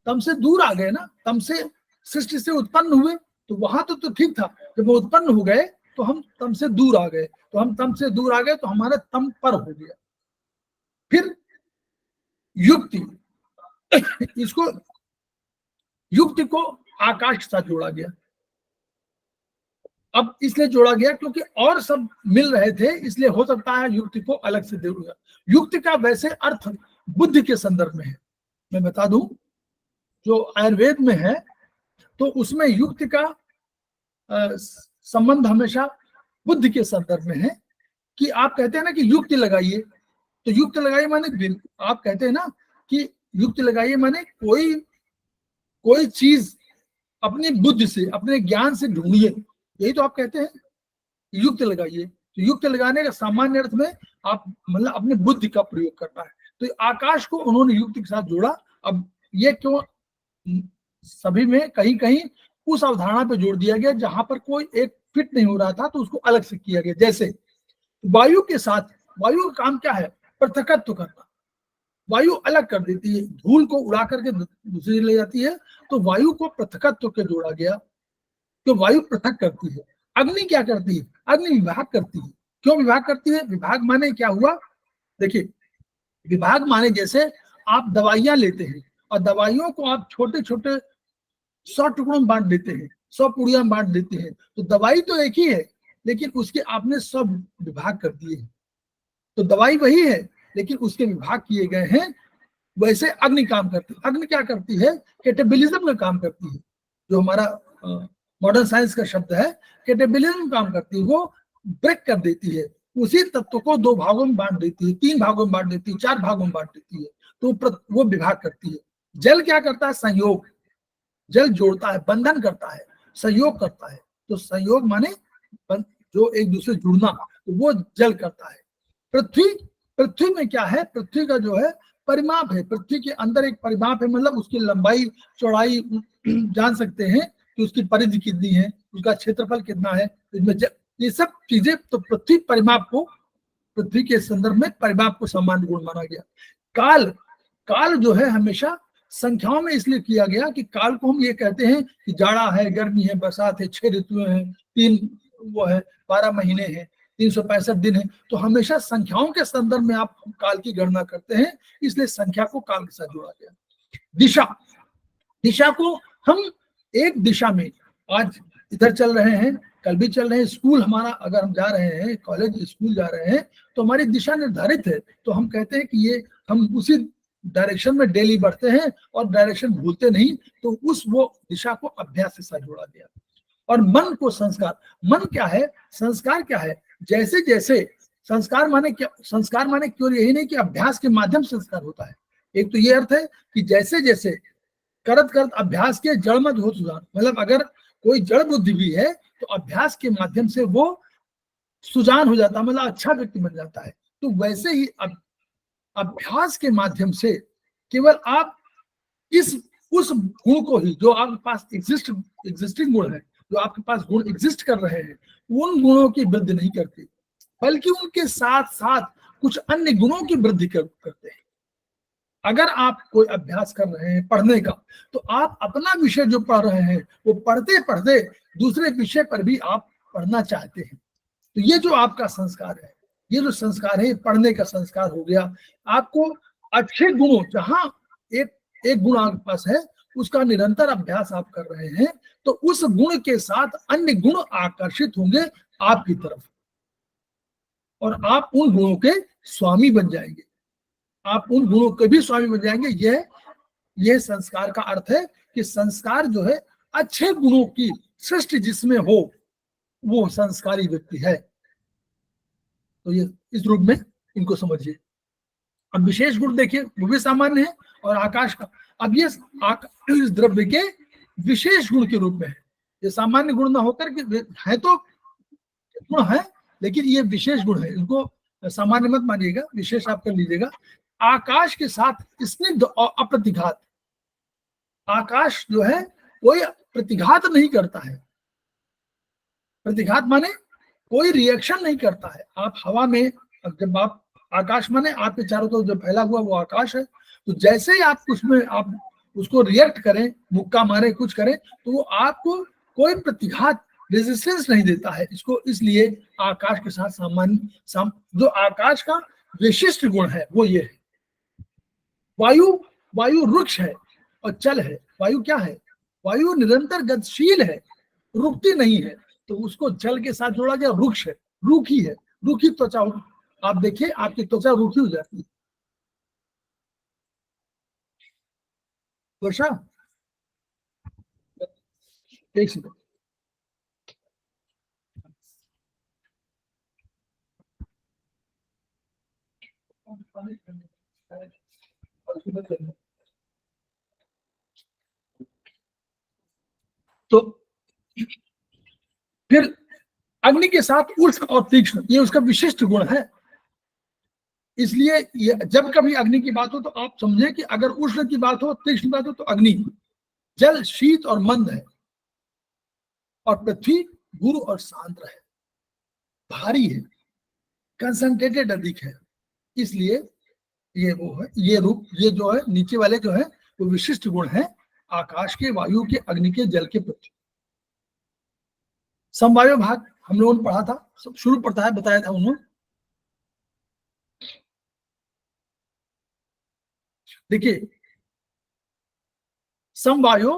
तम से दूर आ गए ना, तम से सृष्टि से उत्पन्न हुए, तो वहां तो ठीक था। जब वो उत्पन्न हो गए तो हम तम से दूर आ गए, तो हम तम से दूर आ गए तो हमारा तम पर हो गया। फिर युक्ति, इसको युक्ति को आकाश के साथ जोड़ा गया। अब इसलिए जोड़ा गया क्योंकि और सब मिल रहे थे, इसलिए हो सकता है युक्ति को अलग से जोड़ा। युक्ति का वैसे अर्थ बुद्धि के संदर्भ में है। मैं बता दूं, जो आयुर्वेद में है तो उसमें युक्ति का संबंध हमेशा बुद्धि के संदर्भ में है। कि आप कहते हैं ना कि युक्ति लगाइए, तो युक्ति लगाइए माने, आप कहते हैं ना कि युक्ति लगाइए माने कोई चीज अपनी बुद्धि से, अपने ज्ञान से ढूंढिए, यही तो आप कहते हैं युक्त लगाइए। तो युक्त लगाने का सामान्य अर्थ में आप मतलब अपने बुद्धि का प्रयोग करना है। तो आकाश को उन्होंने युक्ति के साथ जोड़ा। अब ये क्यों सभी में कहीं कहीं उस अवधारणा पे जोड़ दिया गया जहां पर कोई एक फिट नहीं हो रहा था तो उसको अलग से किया गया। जैसे वायु के साथ, वायु का काम क्या है? पृथकत्व करना। वायु अलग कर देती है, धूल को उड़ा करके दूसरी ले जाती है, तो वायु को पृथकत्व के जोड़ा गया। तो वायु पृथक करती है। अग्नि क्या करती है? अग्नि विभाग करती है। क्यों विभाग करती है? विभाग माने क्या हुआ, देखिए, विभाग माने जैसे आप दवाइयां लेते हैं और दवाइयों को आप छोटे छोटे 100 टुकड़ों में बांट देते हैं, 100 पुड़िया में बांट देते हैं, तो दवाई तो एक ही है लेकिन उसके आपने सब विभाग कर दिए हैं। तो दवाई वही है लेकिन उसके विभाग किए गए हैं। वैसे अग्नि काम करती है। अग्नि क्या करती है? कैटेबलिज्म का काम करती है। जो हमारा मॉडर्न साइंस का शब्द है, कैटेबलिज्म काम करती है। वो ब्रेक कर देती है, उसी तत्व को 2 भागों में बांट देती है, 3 भागों में बांट देती है, 4 भागों में बांट देती है। तो वो विभाग करती है। जल क्या करता है? संयोग। जल जोड़ता है, बंधन करता है, सहयोग करता है। तो सहयोग माने जो एक दूसरे जुड़ना, तो वो जल करता है। पृथ्वी में क्या है? पृथ्वी का जो है परिमाप है। पृथ्वी के अंदर एक परिमाप है, मतलब उसकी लंबाई चौड़ाई जान सकते हैं कि उसकी परिधि कितनी है, उसका क्षेत्रफल कितना है, इसमें ये सब चीजें। तो पृथ्वी परिमाप को, पृथ्वी के संदर्भ में परिमाप को सामान्य गुण माना गया। काल जो है हमेशा संख्याओं में इसलिए किया गया कि काल को हम ये कहते हैं कि जाड़ा है, गर्मी है, बरसात है, 6 ऋतुएं हैं, 3 वो है, 12 महीने हैं, 365 दिन है। तो हमेशा संख्याओं के संदर्भ में आप काल की गणना करते हैं, इसलिए संख्या को काल के साथ जोड़ा गया। दिशा को हम एक दिशा में, आज इधर चल रहे हैं, कल भी चल रहे हैं। स्कूल हमारा, अगर हम जा रहे हैं, कॉलेज स्कूल जा रहे हैं, तो हमारी दिशा निर्धारित है। तो हम कहते हैं कि ये हम उसी डायरेक्शन में डेली बढ़ते हैं और डायरेक्शन भूलते नहीं। तो वो दिशा को अभ्यास के साथ जोड़ा गया। और मन को संस्कार, मन क्या है? संस्कार क्या है? जैसे जैसे संस्कार माने क्या? संस्कार माने केवल यही नहीं कि अभ्यास के माध्यम से संस्कार होता है। एक तो ये अर्थ है कि जैसे जैसे करत अभ्यास के जड़ मत हो सुजान, मतलब अगर कोई जड़ बुद्धि भी है तो अभ्यास के माध्यम से वो सुजान हो जाता है, मतलब अच्छा व्यक्ति बन जाता है। तो वैसे ही अभ्यास के माध्यम से केवल आप उस गुण को ही, जो आपके पास एग्जिस्टिंग गुण है, जो आपके पास गुण एग्जिस्ट कर रहे हैं, उन गुणों की वृद्धि नहीं करते, बल्कि उनके साथ साथ कुछ अन्य गुणों की वृद्धि करते हैं। अगर आप कोई अभ्यास कर रहे हैं पढ़ने का, तो आप अपना विषय जो पढ़ रहे हैं वो पढ़ते पढ़ते दूसरे विषय पर भी आप पढ़ना चाहते हैं। तो ये जो आपका संस्कार है, ये जो संस्कार है, पढ़ने का संस्कार हो गया। आपको अच्छे गुणों, जहां एक गुण आपके पास है, उसका निरंतर अभ्यास आप कर रहे हैं, तो उस गुण के साथ अन्य गुण आकर्षित होंगे आपकी तरफ और आप उन गुणों के स्वामी बन जाएंगे। आप उन गुणों के भी स्वामी बन जाएंगे। यह संस्कार का अर्थ है कि संस्कार जो है अच्छे गुणों की सृष्टि जिसमें हो, वो संस्कारी व्यक्ति है। तो ये इस रूप में इनको समझिए। अब विशेष गुण देखिए, वो भी सामान्य है और आकाश का। अब ये इस द्रव्य के विशेष गुण के रूप में है। ये सामान्य गुण ना होकर के है, तो गुण है लेकिन ये विशेष गुण है, इनको सामान्य मत मानिएगा, विशेष आप कर लीजिएगा। आकाश के साथ स्निग्ध और अप्रतिघात। आकाश जो है कोई प्रतिघात नहीं करता है। प्रतिघात माने कोई रिएक्शन नहीं करता है। आप हवा में जब आप आकाश माने आपके चारों तरफ जो फैला हुआ वो आकाश है। तो जैसे ही आप उसमें आप उसको रिएक्ट करें, मुक्का मारे, कुछ करें, तो वो आपको कोई प्रतिघात रेजिस्टेंस नहीं देता है इसको। इसलिए आकाश के साथ जो आकाश का विशिष्ट गुण है वो ये है। वायु रुक्ष है और चल है। वायु क्या है? वायु निरंतर गतिशील है, रुकती नहीं है, तो उसको जल के साथ जोड़ा गया। रुक्ष है, रूखी है, रूखी त्वचा। आप देखिए आपकी त्वचा रूखी हो जाती है। वर्षा, एक सेकंड। तो फिर अग्नि के साथ उष्ण और तीक्ष्ण, ये उसका विशिष्ट गुण है। इसलिए जब कभी अग्नि की बात हो तो आप समझें कि अगर उष्ण की बात हो, तीक्ष्ण की बात हो, तो अग्नि। जल शीत और मंद है, और पृथ्वी गुरु और शांत है, भारी है, कंसंट्रेटेड अधिक है। इसलिए ये वो है, ये रूप, ये जो है नीचे वाले जो है वो विशिष्ट गुण है आकाश के, वायु के, अग्नि के, जल के, पृथ्वी। समवायु भाग हम लोगों ने पढ़ा था, सब शुरू पढ़ता है, बताया था उन्होंने। देखिए, समवायो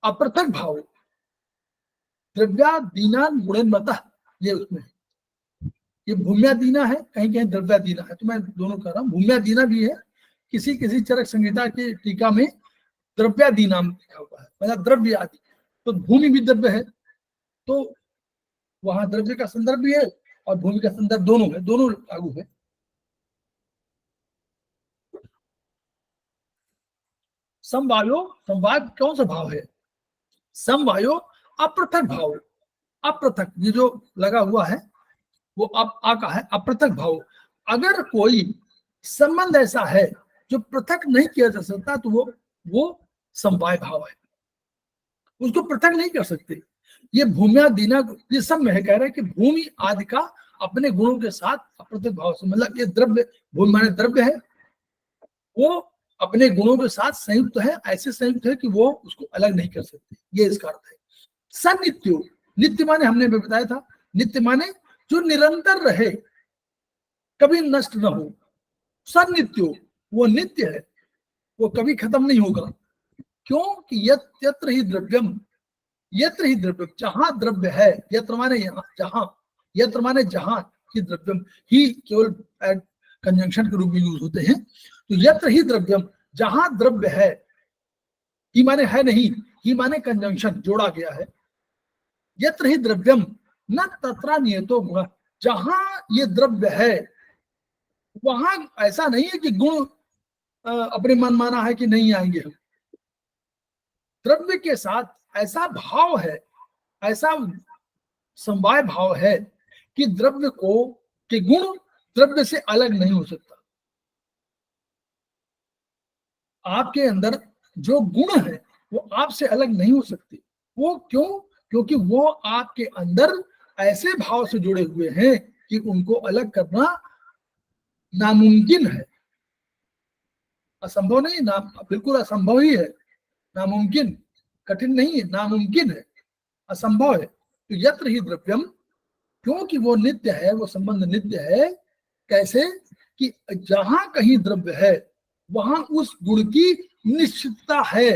अपृथक भाव द्रव्यादीना गुणेन्मतः, ये उसमें ये भूम्यादीना है, कहीं कहीं द्रव्यादीना है, तो मैं दोनों कर रहा हूँ। भूम्यादीना भी है, किसी किसी चरक संहिता के टीका में द्रव्यादीना लिखा हुआ है, मतलब द्रव्य आदि। तो भूमि भी द्रव्य है, तो वहां द्रव्य का संदर्भ भी है और भूमि का संदर्भ दोनों है, दोनों लागू है। समवायो, समवाय कौन सा भाव है? समवायो अपृथक भाव। अपृथक, ये जो लगा हुआ है वो आ का है, अपृथक भाव। अगर कोई संबंध ऐसा है जो पृथक नहीं किया जा सकता, तो वो समवाय भाव है, उसको पृथक नहीं कर सकते। ये भूम्यादीना, ये सब में है, कह रहे हैं कि भूमि आदि का अपने गुणों के साथ अपृथक भाव से, मतलब ये द्रव्य, भूमि माने द्रव्य है, वो अपने गुणों के साथ संयुक्त है, ऐसे संयुक्त है कि वो उसको अलग नहीं कर सकते, ये इसका अर्थ है। सनित्यो, नित्य माने हमने भी बताया था, नित्य माने जो निरंतर रहे, कभी नष्ट न हो। सनित्यो, वो नित्य है, वो कभी खत्म नहीं होगा। क्योंकि यत्र ही द्रव्यम, यत्र ही द्रव्यम, जहां द्रव्य है, यत्र माने यहाँ, जहां, यत्र माने जहां, ही द्रव्यम, ही केवल कंजंक्शन के रूप में यूज होते हैं। तो यत्र ही द्रव्यम, जहां द्रव्य है, ही माने है नहीं, ही माने कंजंक्शन, जोड़ा गया है। यत्र ही द्रव्यम न तत्र नियतो गुण, जहां ये द्रव्य है वहां ऐसा नहीं है कि गुण अपने मन माना है कि नहीं आएंगे हम। द्रव्य के साथ ऐसा भाव है, ऐसा समवाय भाव है कि द्रव्य को, कि गुण द्रव्य से अलग नहीं हो सकता। आपके अंदर जो गुण है वो आपसे अलग नहीं हो सकते। वो क्यों? क्योंकि वो आपके अंदर ऐसे भाव से जुड़े हुए हैं कि उनको अलग करना नामुमकिन है, असंभव नहीं, ना बिल्कुल असंभव ही है, नामुमकिन, कठिन नहीं है, नामुमकिन है, असंभव है। तो यत्र ही द्रव्यम, क्योंकि वो नित्य है, वो संबंध नित्य है। कैसे? कि जहां कहीं द्रव्य है वहां उस गुण की निश्चितता है,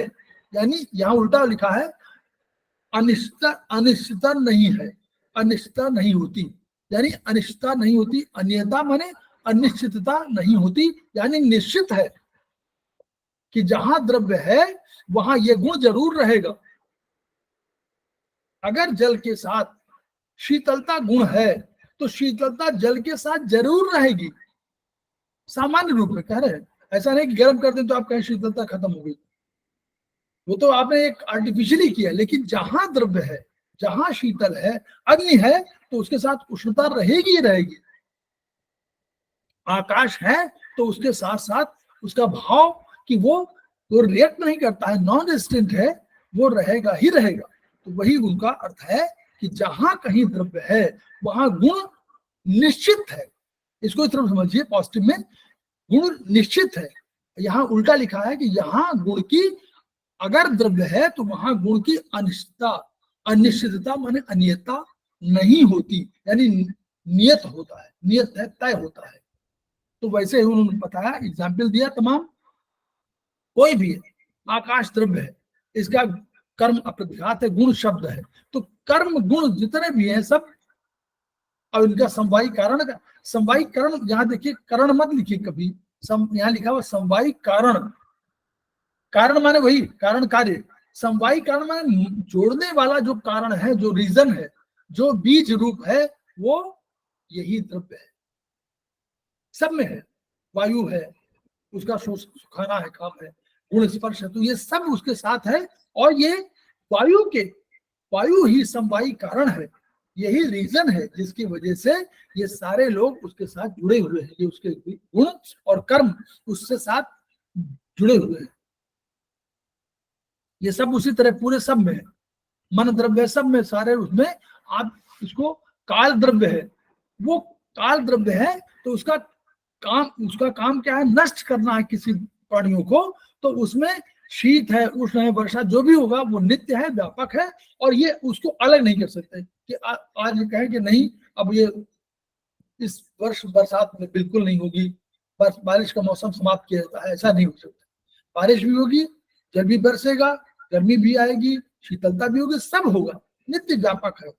यानी यहां उल्टा लिखा है, अनिश्चितता, अनिश्चितता नहीं है, अनिश्चितता नहीं होती, यानी अनिश्चितता नहीं होती। अन्यथा माने अनिश्चितता नहीं होती, यानी निश्चित है कि जहां द्रव्य है वहां यह गुण जरूर रहेगा। अगर जल के साथ शीतलता गुण है तो शीतलता जल के साथ जरूर रहेगी, सामान्य रूप में कह रहे हैं। ऐसा नहीं कि गर्म कर दें तो आप कहें शीतलता खत्म हो गई, वो तो आपने एक आर्टिफिशियली किया। लेकिन जहां द्रव्य है, जहां शीतल है, अग्नि है, तो उसके साथ उष्णता रहेगी ही रहेगी। आकाश है तो उसके साथ साथ उसका भाव कि वो रिएक्ट नहीं करता है, नॉन रेजिस्टेंट है, वो रहेगा ही रहेगा। तो वही उनका अर्थ है कि जहां कहीं द्रव्य है वहां गुण निश्चित है, इसको इस तरफ समझिए, पॉजिटिव में गुण निश्चित है। यहाँ उल्टा लिखा है कि यहाँ गुण की अगर द्रव्य है तो वहां गुण की अनिश्चितता, अनिश्चितता माने अनियतता नहीं होती, यानी नियत होता है, नियत है, तय होता है। तो वैसे ही उन्होंने बताया, एग्जाम्पल दिया तमाम। कोई भी आकाश द्रव्य है, इसका कर्म अप्रतिघात है, गुण शब्द है, तो कर्म गुण जितने भी हैं सब, और इनका समवायी कारण का, समवायी कारण यहाँ देखिए, कारण मत लिखिए कभी, यहाँ लिखा हुआ समवायी कारण, कारण माने वही कारण कार्य, समवायी कारण माने जोड़ने वाला जो कारण है, जो रीजन है, जो बीज रूप है, वो यही द्रव्य है, सब में है। वायु है, उसका सुखाना है, काम है, गुण स्पर्श है, तो ये सब उसके साथ है। और ये वायु ही समवायी कारण है, यही रीजन है जिसकी वजह से ये सारे लोग उसके साथ जुड़े हुए हैं, ये उसके गुण और कर्म उससे साथ जुड़े हुए हैं। ये सब उसी तरह पूरे सब में है, मन द्रव्य सब में, सारे उसमें। आप इसको काल द्रव्य है, वो काल द्रव्य है, तो उसका काम क्या है, नष्ट करना है किसी प्राणियों को। तो उसमें शीत है, उष्ण है, वर्षा, जो भी होगा वो नित्य है, व्यापक है, और ये उसको अलग नहीं कर सकते कि आज ये कहें कि नहीं अब ये इस वर्ष बरसात में बिल्कुल नहीं होगी, बस बारिश का मौसम समाप्त किया जाता है, ऐसा नहीं हो सकता। बारिश भी होगी, जल भी बरसेगा, गर्मी भी आएगी, शीतलता भी होगी, सब होगा, नित्य व्यापक है।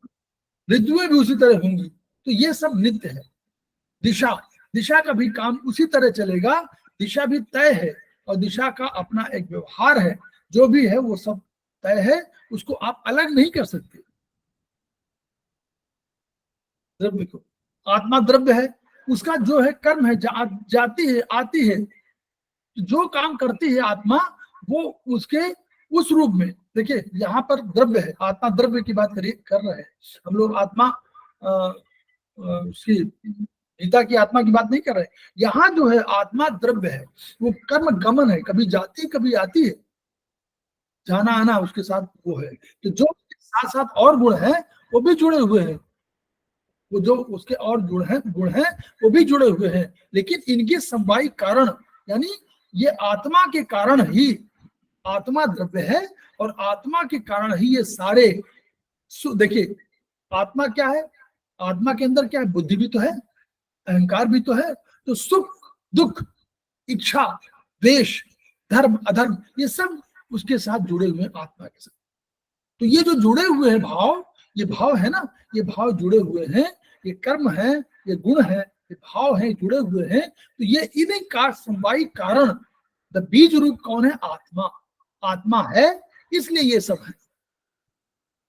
ऋतुएं भी उसी तरह होंगी, तो ये सब नित्य है। दिशा का भी काम उसी तरह चलेगा, दिशा भी तय है, और दिशा का अपना एक व्यवहार है, जो भी है वो सब तय है, उसको आप अलग नहीं कर सकते। द्रव्य को, आत्मा द्रव्य है, उसका जो है कर्म है, जाती है, आती है, जो काम करती है आत्मा, वो उसके उस रूप में, देखिए यहाँ पर द्रव्य है, आत्मा द्रव्य की बात कर रहे हैं हम लोग, आत्मा उसकी गीता की आत्मा की बात नहीं कर रहे। यहाँ जो है आत्मा द्रव्य है, वो कर्म गमन है, कभी जाती कभी आती है, जाना आना उसके साथ वो है। तो जो साथ साथ और गुण है वो भी जुड़े हुए हैं, वो जो उसके और गुण हैं वो भी जुड़े हुए हैं, लेकिन इनके समवायी कारण, यानी ये आत्मा के कारण ही आत्मा द्रव्य है, और आत्मा के कारण ही ये सारे, देखिए आत्मा क्या है, आत्मा के अंदर क्या है, बुद्धि भी तो है, अहंकार भी तो है, तो सुख दुख, इच्छा द्वेष, धर्म अधर्म, ये सब उसके साथ जुड़े हुए हैं आत्मा के साथ। तो ये जो जुड़े हुए हैं भाव, ये भाव है ना, ये भाव जुड़े हुए हैं, ये कर्म है, ये गुण है, ये भाव है, जुड़े हुए हैं। तो ये इन्हीं का समवायी कारण, द बीज रूप कौन है, आत्मा। आत्मा है, इसलिए ये सब है।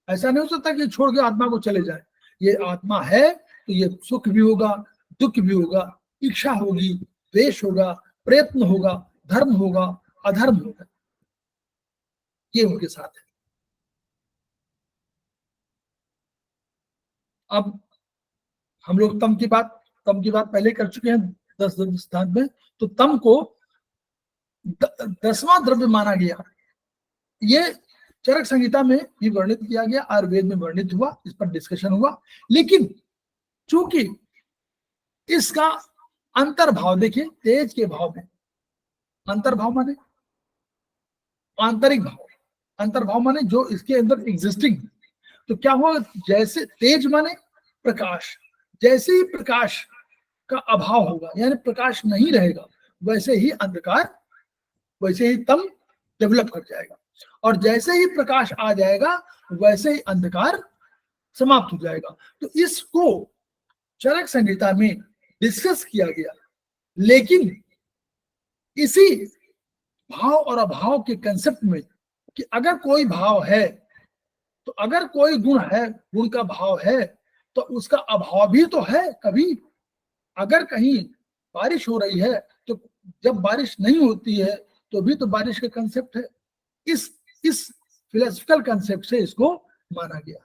ऐसा नहीं हो सकता कि छोड़ के आत्मा को चले जाए। ये आत्मा है तो ये सुख भी होगा, दुख भी होगा, इच्छा होगी, द्वेष होगा, प्रयत्न होगा, धर्म होगा, अधर्म होगा, ये उनके साथ है। अब हम लोग तम की बात पहले कर चुके हैं 10 द्रव्य सिद्धांत में। तो तम को 10वां द्रव्य माना गया। ये चरक संहिता में भी वर्णित किया गया, आयुर्वेद में वर्णित हुआ, इस पर डिस्कशन हुआ। लेकिन चूंकि इसका अंतर्भाव, देखिए तेज के भाव में अंतर्भाव माने आंतरिक भाव, अंतर्भाव माने जो इसके अंदर एग्जिस्टिंग। तो क्या हुआ, जैसे तेज माने प्रकाश, जैसे ही प्रकाश का अभाव होगा, यानी प्रकाश नहीं रहेगा, वैसे ही अंधकार, वैसे ही तम डेवलप कर जाएगा, और जैसे ही प्रकाश आ जाएगा वैसे ही अंधकार समाप्त हो जाएगा। तो इसको चरक संहिता में डिस्कस किया गया, लेकिन इसी भाव और अभाव के कंसेप्ट में, कि अगर कोई भाव है तो अगर कोई गुण है, गुण का भाव है, तो उसका अभाव भी तो है कभी। अगर कहीं बारिश हो रही है तो जब बारिश नहीं होती है तो भी तो बारिश का कंसेप्ट है। इस फिलोसफिकल कंसेप्ट से इसको माना गया,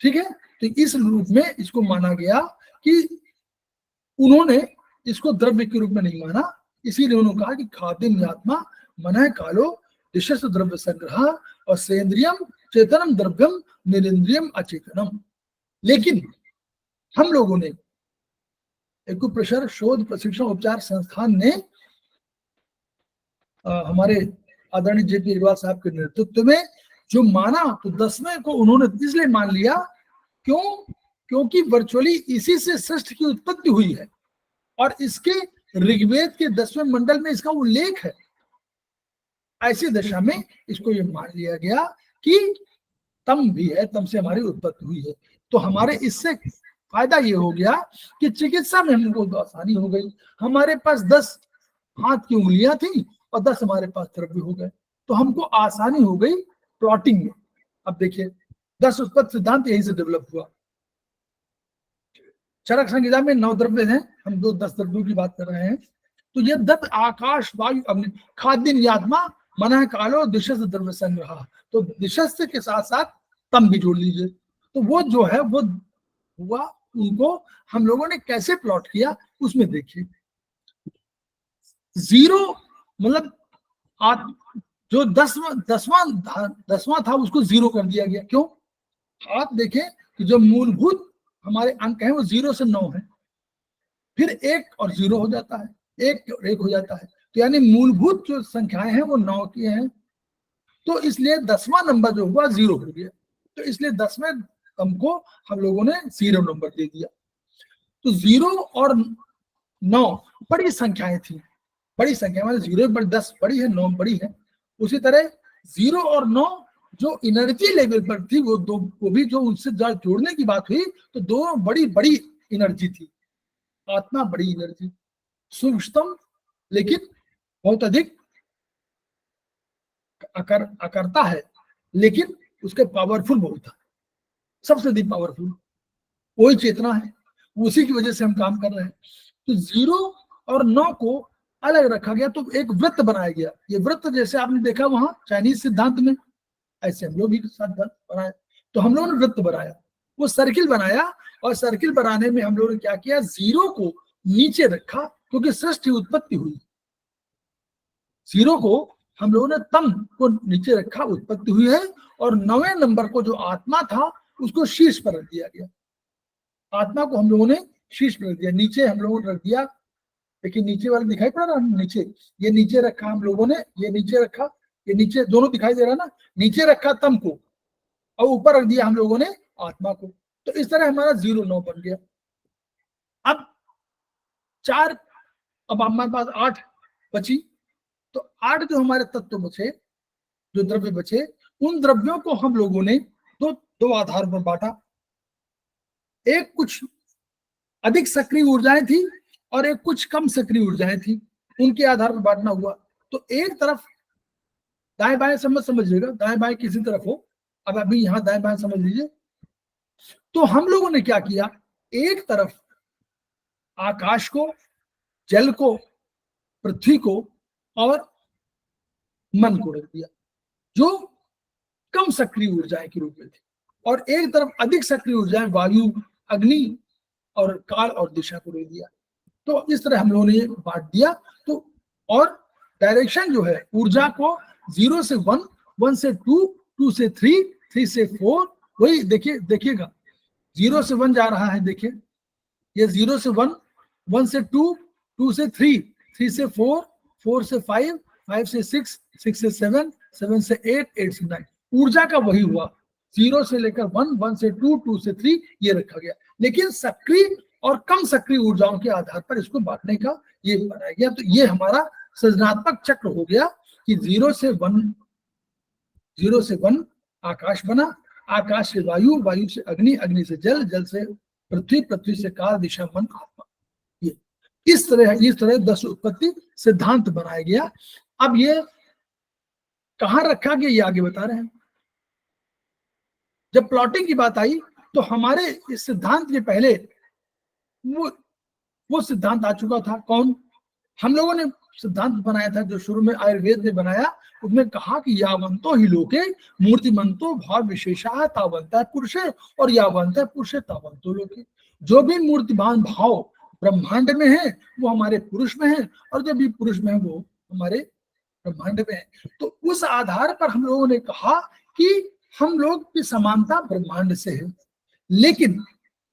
ठीक है। तो इस रूप में इसको माना गया कि उन्होंने इसको द्रव्य के रूप में नहीं माना, इसीलिए उन्होंने कहा कि खाद्यम आत्मा मन कालो दिशस द्रव्य संग्रह और सेंद्रियम चेतनम द्रव्यम निरिंद्रियम अचेतनम। लेकिन हम लोगों ने एक्यूप्रेशर शोध प्रशिक्षण उपचार संस्थान ने हमारे आदरणीय जेपी अग्रवाल साहब के नेतृत्व में जो माना, तो 10वें को उन्होंने इसलिए मान लिया क्योंकि वर्चुअली इसी से सृष्टि की उत्पत्ति हुई है और इसके ऋग्वेद के 10वें मंडल में इसका उल्लेख है। ऐसी दशा में इसको ये मान लिया गया कि तम भी है, तम से हमारी उत्पत्ति हुई है। तो हमारे इससे फायदा ये हो गया कि चिकित्सा में हमको तो आसानी हो गई। हमारे पास 10 हाथ की उंगलियां थी और 10 हमारे पास द्रव्य हो गए, तो हमको आसानी हो गई प्लॉटिंग में। अब देखिए 10 उत्पत्ति सिद्धांत यही से डेवलप हुआ। चरक संहिता में 9 द्रव्य हैं, हम 10 द्रव्यों की बात कर रहे हैं। तो ये 10 आकाश वायु अग्नि खाद्य आत्मा मन कालो दिशस्थ द्रव्य संग्रह, तो दिशस्थ के साथ साथ तम भी जोड़ लीजिए। तो वो जो है वो हुआ, उनको हम लोगों ने कैसे प्लॉट किया उसमें देखिए। 0 मतलब जो 10वां था उसको 0 कर दिया गया। क्यों? आप देखें कि जो मूलभूत हमारे अंक हैं वो 0 से 9 है, फिर 1 और 0 हो जाता है, 1 और 1 हो जाता है, तो यानी मूलभूत जो संख्याएं हैं वो 9 की हैं। तो इसलिए 10वां नंबर जो हुआ 0 हो गया, तो इसलिए 10वें स्तंभ को हम लोगों ने 0 नंबर दे दिया। तो 0 और 9 बड़ी संख्याएं थी, बड़ी संख्या मतलब 0 बड़ी 10 बड़ी है, 9 बड़ी है। उसी तरह 0 और 9 जो एनर्जी लेवल पर थी वो दो, वो भी जो उनसे जोड़ने की बात हुई तो दो बड़ी बड़ी एनर्जी थी। आत्मा बड़ी एनर्जी, सूक्ष्मतम लेकिन बहुत अधिक अकर्ता है, लेकिन उसके पावरफुल बहुत है, सबसे अधिक पावरफुल वही चेतना है, उसी की वजह से हम काम कर रहे हैं। तो 0 और 9 को अलग रखा गया, तो एक वृत्त बनाया गया। ये वृत्त जैसे आपने देखा वहां चाइनीज सिद्धांत में, ऐसे हम लोग भी सिद्धांत बनाए। तो हम लोगों ने वृत्त बनाया, वो सर्किल बनाया, और सर्किल बनाने में हम लोगों ने क्या किया, 0 को नीचे रखा क्योंकि सृष्टि उत्पत्ति हुई। 0 को हम लोगों ने तम को नीचे रखा, उत्पत्ति हुई है, और 9वें नंबर को जो आत्मा था उसको शीर्ष पर रख दिया गया। आत्मा को हम लोगों ने शीर्ष पर रख दिया, नीचे हम लोगों ने रख दिया। लेकिन नीचे वाला दिखाई पड़ रहा है, नीचे ये नीचे रखा हम लोगों ने, ये नीचे रखा, ये नीचे दोनों दिखाई दे रहा ना, नीचे रखा तम को और ऊपर रख दिया हम लोगों ने आत्मा को। तो इस तरह हमारा 0 9 बन गया। अब 4, अब हमारे पास 8 बची, तो 8 जो हमारे तत्व बचे, जो द्रव्य बचे, उन द्रव्यों को हम लोगों ने दो आधार पर बांटा। एक कुछ अधिक सक्रिय ऊर्जाएं थी और एक कुछ कम सक्रिय ऊर्जाएं थी, उनके आधार पर बांटना हुआ। तो एक तरफ दाएं बाएं समझिएगा, दाएं बाएं किसी तरफ हो, अब अभी यहां दाएं बाएं समझ लीजिए। तो हम लोगों ने क्या किया, एक तरफ आकाश को, जल को, पृथ्वी को और मन को रख दिया जो कम सक्रिय ऊर्जाएं के रूप में थी, और एक तरफ अधिक सक्रिय ऊर्जाएं वायु, अग्नि और काल और दिशा को रख दिया। तो इस तरह हम लोगों ने बांट दिया। तो और डायरेक्शन जो है ऊर्जा को 0 से 1, 1 से 2, 2 से 3, 3 से 4, वही देखिएगा 0 से 1 जा रहा है, देखिए ये 0 से 1, 1 से 2, 2 से 3, 3 से 4, 4 से 5, 5 से 6, 6 से 7, 7 से 8, 8 से 9, ऊर्जा का वही हुआ। 0 से लेकर 1, 1 से 2, 2 से 3 ये रखा गया, लेकिन सक्रिय और कम सक्रिय ऊर्जाओं के आधार पर इसको बांटने का ये बनाया गया। तो ये हमारा सृजनात्मक चक्र हो गया कि 0 से 1 आकाश बना, आकाश से वायु, वायु से अग्नि, अग्नि से जल, जल से पृथ्वी, पृथ्वी से काल, दिशा, मन, आत्मा। ये इस तरह 10 उत्पत्ति सिद्धांत बनाया गया। अब ये कहां रखा गया ये आगे बता रहे हैं। जब प्लॉटिंग की बात आई तो हमारे इस सिद्धांत के पहले वो सिद्धांत आ चुका था। कौन? हम लोगों ने सिद्धांत बनाया था जो शुरू में आयुर्वेद ने बनाया, उसमें कहा कि यावंतो ही लोके मूर्तिमंतो भाव विशेषा तावंता पुरुषे, और यावंत पुरुषे तावंतो लोके। जो भी मूर्तिमान भाव ब्रह्मांड में है वो हमारे पुरुष में है, और जो भी पुरुष में है वो हमारे ब्रह्मांड में है। तो उस आधार पर हम लोगों ने कहा कि हम लोग की समानता ब्रह्मांड से है। लेकिन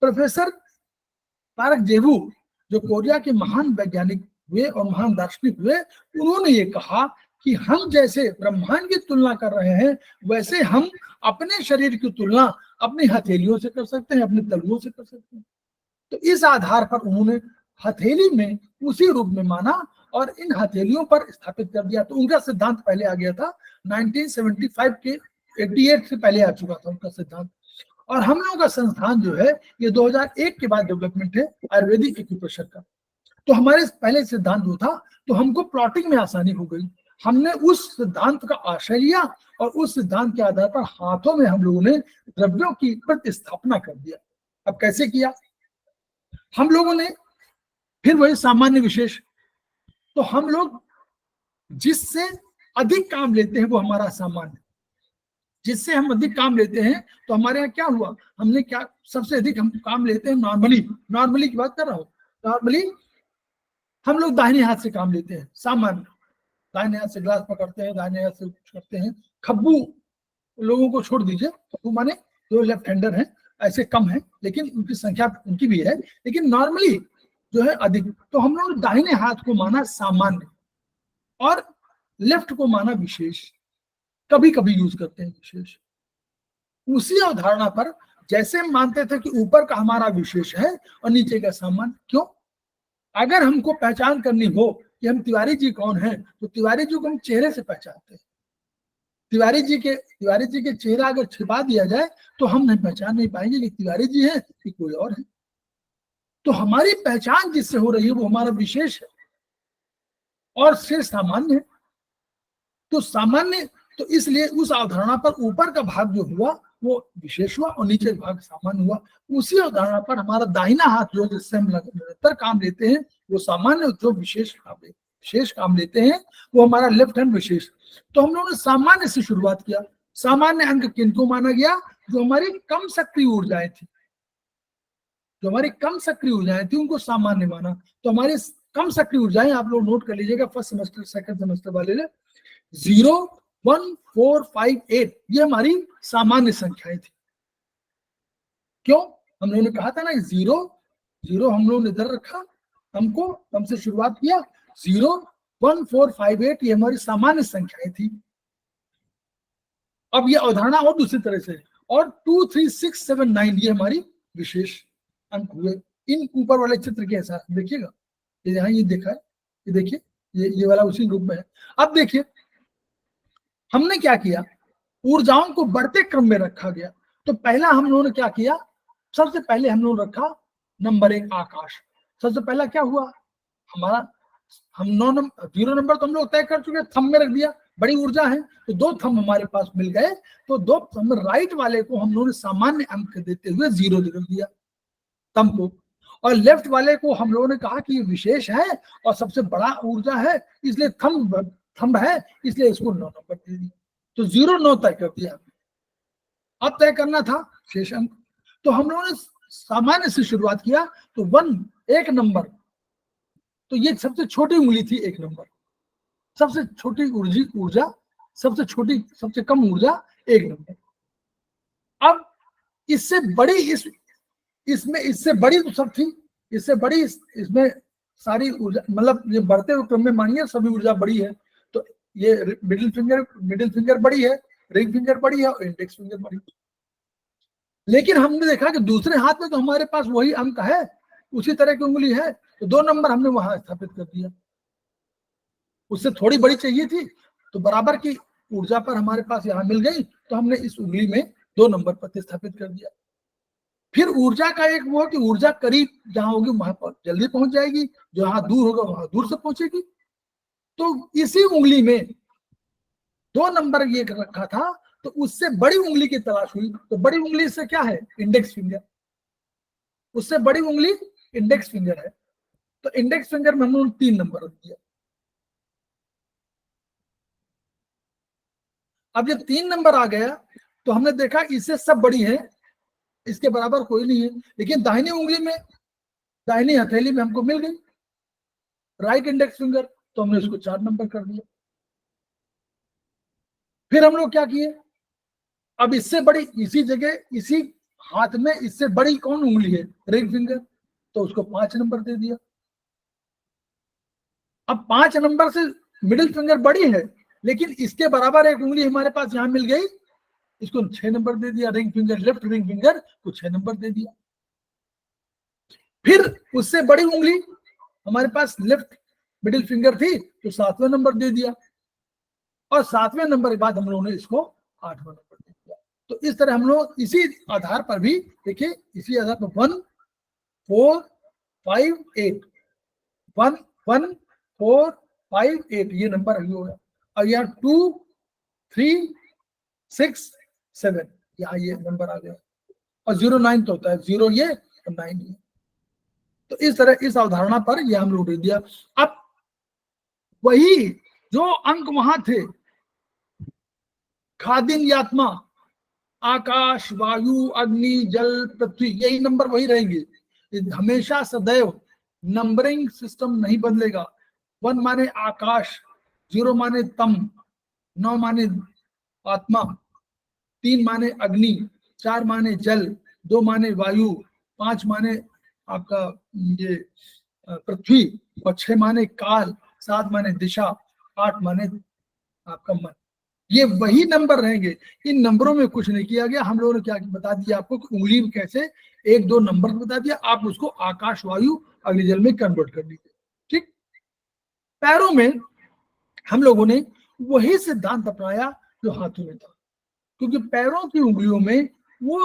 प्रोफेसर तारक जेबू जो कोरिया के महान वैज्ञानिक हुए और महान दार्शनिक हुए, उन्होंने ये कहा कि हम जैसे ब्रह्मांड की तुलना कर रहे हैं, वैसे हम अपने शरीर की तुलना अपनी हथेलियों से कर सकते हैं, अपने तलुओं से कर सकते हैं। तो इस आधार पर उन्होंने हथेली में उसी रूप में माना और इन हथेलियों पर स्थापित कर दिया। तो उनका सिद्धांत पहले आ गया था 1975 के 88 से पहले आ चुका था उनका सिद्धांत। और हम लोगों का संस्थान जो है ये 2001 के बाद डेवलपमेंट है आयुर्वेदिक एक्यूप्रेशर का। तो हमारे पहले सिद्धांत जो था, तो हमको प्लॉटिंग में आसानी हो गई। हमने उस सिद्धांत का आश्रय लिया और उस सिद्धांत के आधार पर हाथों में हम लोगों ने द्रव्यों की प्रतिस्थापना कर दिया। अब कैसे किया? हम लोगों ने फिर वही सामान्य विशेष, तो हम लोग जिससे अधिक काम लेते हैं वो हमारा सामान्य, जिससे हम अधिक काम लेते हैं तो हमारे यहाँ क्या हुआ, हमने क्या सबसे अधिक हम काम लेते हैं नॉर्मली की बात कर रहा हूँ। नॉर्मली हम लोग दाहिने हाथ से काम लेते हैं, सामान्य दाहिने हाथ से ग्लास पकड़ते हैं, दाहिने हाथ से कुछ करते हैं। खब्बू लोगों को छोड़ दीजिए, खब्बू माने जो लेफ्ट हैंडर हैं, ऐसे कम है लेकिन उनकी संख्या उनकी भी है, लेकिन नॉर्मली जो है अधिक। तो हम लोग दाहिने हाथ को माना सामान्य और लेफ्ट को माना विशेष, कभी कभी यूज करते हैं विशेष। उसी अवधारणा पर जैसे हम मानते थे कि ऊपर का हमारा विशेष है और नीचे का सामान्य, क्यों? अगर हमको पहचान करनी हो कि हम तिवारी जी कौन हैं, तो तिवारी जी को हम चेहरे से पहचानते हैं। तिवारी जी के चेहरा अगर छिपा दिया जाए तो हम नहीं पहचान नहीं पाएंगे कि तिवारी जी हैं कि कोई और है। तो हमारी पहचान जिससे हो रही है वो हमारा विशेष है और सिर सामान्य है। तो सामान्य, तो इसलिए उस अवधारणा पर ऊपर का भाग जो हुआ वो विशेष हुआ और नीचे का भाग सामान्य हुआ। उसी अवधारणा पर हमारा दाहिना हाथ जो जिससे हम निरंतर काम लेते हैं वो सामान्य, जो विशेष काम लेते हैं वो हमारा लेफ्ट हैंड विशेष। तो हम लोगों ने सामान्य से शुरुआत किया। सामान्य अंग किनको माना गया? जो हमारी कम सक्रिय ऊर्जाएं थी, जो हमारी कम सक्रिय ऊर्जाएं थी उनको सामान्य माना। तो हमारी कम सक्रिय ऊर्जाएं आप लोग नोट कर लीजिएगा, फर्स्ट सेमेस्टर सेकंड सेमेस्टर वाले ने 0, 1, 4, 5, 8 ये हमारी सामान्य संख्याएं थी। क्यों? हम लोगों ने कहा था ना 0 हम लोगों ने इधर रखा, हमसे शुरुआत किया। 0, 1, 4, 5, 8 ये हमारी सामान्य संख्याएं थी। अब ये अवधारणा और दूसरी तरह से, और 2, 3, 6, 7, 9 ये हमारी विशेष अंक हुए। इन ऊपर वाले चित्र के हिसाब से देखिएगा, यहाँ ये देखा है, ये देखिए ये वाला उसी रूप में है। अब देखिए हमने क्या किया, ऊर्जाओं को बढ़ते क्रम में रखा गया। तो पहला हम लोगों ने क्या किया, सबसे पहले हम लोगों ने रखा नंबर 1 आकाश। सबसे पहला क्या हुआ हमारा, हम 0 नंबर तो हम लोग तय कर चुके, थंब में रख दिया, बड़ी ऊर्जा है तो 2 थंब हमारे पास मिल गए। तो 2 थंब राइट वाले को हम लोगों ने सामान्य अंक देते हुए 0 लिख दिया थंब को, और लेफ्ट वाले को हम लोगों ने कहा कि ये विशेष है और सबसे बड़ा ऊर्जा है, इसलिए थंब है, इसलिए इसको 9 नंबर दे दिया। तो 0, 9 तय कर दिया। अब तय करना था शेष अंक, तो हम लोगों ने सामान्य से शुरुआत किया। तो 1 नंबर, तो ये सबसे छोटी उंगली थी 1 नंबर, सबसे छोटी ऊर्जा सबसे कम ऊर्जा 1 नंबर। अब इससे बड़ी इसमें इससे बड़ी तो सब थी, इससे बड़ी इसमें सारी ऊर्जा, मतलब ये बढ़ते हुए क्रम में मानिए सभी ऊर्जा बड़ी है। तो ये मिडिल फिंगर बड़ी है, रिंग फिंगर बड़ी है और इंडेक्स फिंगर बड़ी है। लेकिन हमने देखा कि दूसरे हाथ में तो हमारे पास वही अंक है, उसी तरह की उंगली है, तो 2 नंबर हमने वहां स्थापित कर दिया। उससे थोड़ी बड़ी चाहिए थी तो बराबर की ऊर्जा पर हमारे पास यहाँ मिल गई, तो हमने इस उंगली में 2 नंबर प्रतिस्थापित कर दिया। फिर ऊर्जा का एक वो कि ऊर्जा करीब जहां होगी वहां पर जल्दी पहुंच जाएगी, जहां दूर होगा वहां दूर से पहुंचेगी। तो इसी उंगली में 2 नंबर ये रखा था, तो उससे बड़ी उंगली की तलाश हुई। तो बड़ी उंगली से क्या है, इंडेक्स फिंगर, उससे बड़ी उंगली इंडेक्स फिंगर है। तो इंडेक्स फिंगर में हमने 3 नंबर रख दिया। अब जब 3 नंबर आ गया तो हमने देखा इससे सब बड़ी है, इसके बराबर कोई नहीं है, लेकिन दाहिनी उंगली में, दाहिनी हथेली में हमको मिल गई राइट इंडेक्स फिंगर, तो हमने उसको 4 नंबर कर दिया। फिर हम लोग क्या किए, अब इससे बड़ी इसी जगह इसी हाथ में इससे बड़ी कौन उंगली है, रिंग फिंगर, तो उसको 5 नंबर दे दिया। अब 5 नंबर से मिडिल फिंगर बड़ी है, लेकिन इसके बराबर एक उंगली हमारे पास यहाँ मिल गई, इसको 6 नंबर दे दिया। Ring finger, left ring finger को 6 नंबर दे दिया। फिर उससे बड़ी उंगली हमारे पास लेफ्ट मिडिल फिंगर थी, तो 7वां नंबर दे दिया, और 7वें नंबर के बाद हम लोगों ने इसको 8वां नंबर दे दिया। तो इस तरह हम लोग इसी आधार पर भी देखिए, इसी आधार पर 1 4 5 8 1 1 4 5 8 ये नंबर हो गया, और यहाँ 2 3 6 7 यहाँ ये नंबर आ गया, और 0 9 तो होता है, 0 ये और 9 ये। तो इस तरह इस अवधारणा पर ये हम लोग दे दिया। अब वही जो अंक वहां थे, खादिन यात्मा, आकाश, वायु, अग्नि, जल, पृथ्वी, यही नंबर वही रहेंगे हमेशा सदैव। नंबरिंग सिस्टम नहीं बदलेगा। 1 माने आकाश, 0 माने तम, 9 माने आत्मा, 3 माने अग्नि, 4 माने जल, 2 माने वायु, 5 माने आपका ये पृथ्वी, और 6 माने काल, 7 माने दिशा, 8 माने आपका मन। ये वही नंबर रहेंगे। इन नंबरों में कुछ नहीं किया गया। हम लोगों ने क्या बता दिया आपको कि उंगली में कैसे 1 2 नंबर बता दिया, आप उसको आकाश, वायु, अग्निजल में कन्वर्ट कर लीजिए। ठीक। पैरों में हम लोगों ने वही सिद्धांत अपनाया जो हाथों में था, क्योंकि पैरों की उंगलियों में वो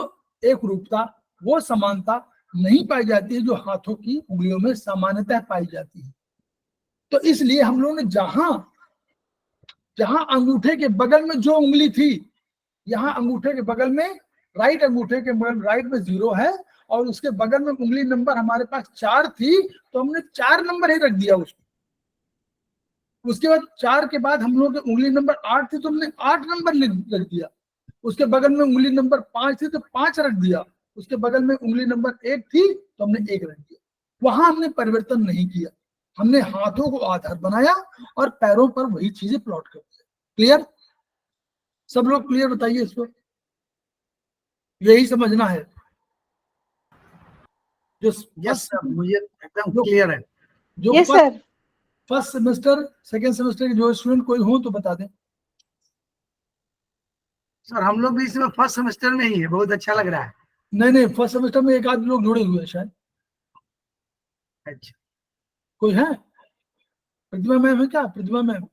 एक रूपता, वो समानता नहीं पाई जाती है जो हाथों की उंगलियों में सामान्यतः पाई जाती है। तो इसलिए हम लोगों ने जहां जहां अंगूठे के बगल में जो उंगली थी, यहाँ अंगूठे के बगल में, राइट अंगूठे के बगल राइट में 0 है, और उसके बगल में उंगली नंबर हमारे पास 4 थी, तो हमने 4 नंबर ही रख दिया उसको। उसके बाद 4 के बाद हम लोग उंगली नंबर 8 थी, तो हमने 8 नंबर रख दिया। उसके बगल में उंगली नंबर 5 थी, तो 5 रख दिया। उसके बगल में उंगली नंबर 1 थी, तो हमने 1 रख दिया। वहां हमने परिवर्तन नहीं किया, हमने हाथों को आधार बनाया और पैरों पर वही चीजें प्लॉट कर दिया। क्लियर? सब लोग क्लियर बताइए इसको, यही समझना है। जो यस सर, मुझे एकदम क्लियर है। जो yes sir. First semester, second semester के जो स्टूडेंट कोई हो तो बता दें। सर हम लोग भी इसमें फर्स्ट सेमेस्टर में ही है, बहुत अच्छा लग रहा है। नहीं, फर्स्ट सेमेस्टर में एक आध लोग जुड़े हुए हैं शायद। अच्छा, कोई है? प्रतिभा मैम है क्या? प्रतिभा मैम?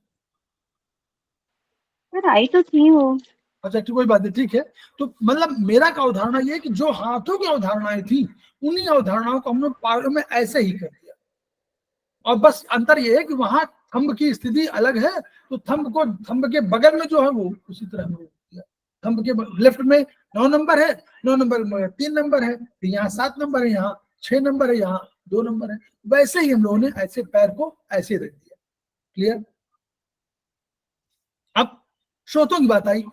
सर आई तो थी वो। अच्छा ठीक, कोई बात नहीं, ठीक है। तो मतलब मेरा का अवधारणा ये है कि जो हाथों की अवधारणाएं थी, उन्हीं अवधारणाओं को हमने पैरों में ऐसे ही कर दिया। और बस अंतर ये है कि वहां थंब की स्थिति अलग है, तो थंब के बगल में जो है वो उसी तरह हमने किया। थंब के लेफ्ट में 9 नंबर है, 9 नंबर में 3 नंबर है, फिर यहाँ 7 नंबर है, यहाँ 6 नंबर है, यहाँ 2 नंबर है। वैसे ही हम लोगों ने ऐसे पैर को ऐसे रख दिया। क्लियर? अब स्रोतों की बात आई।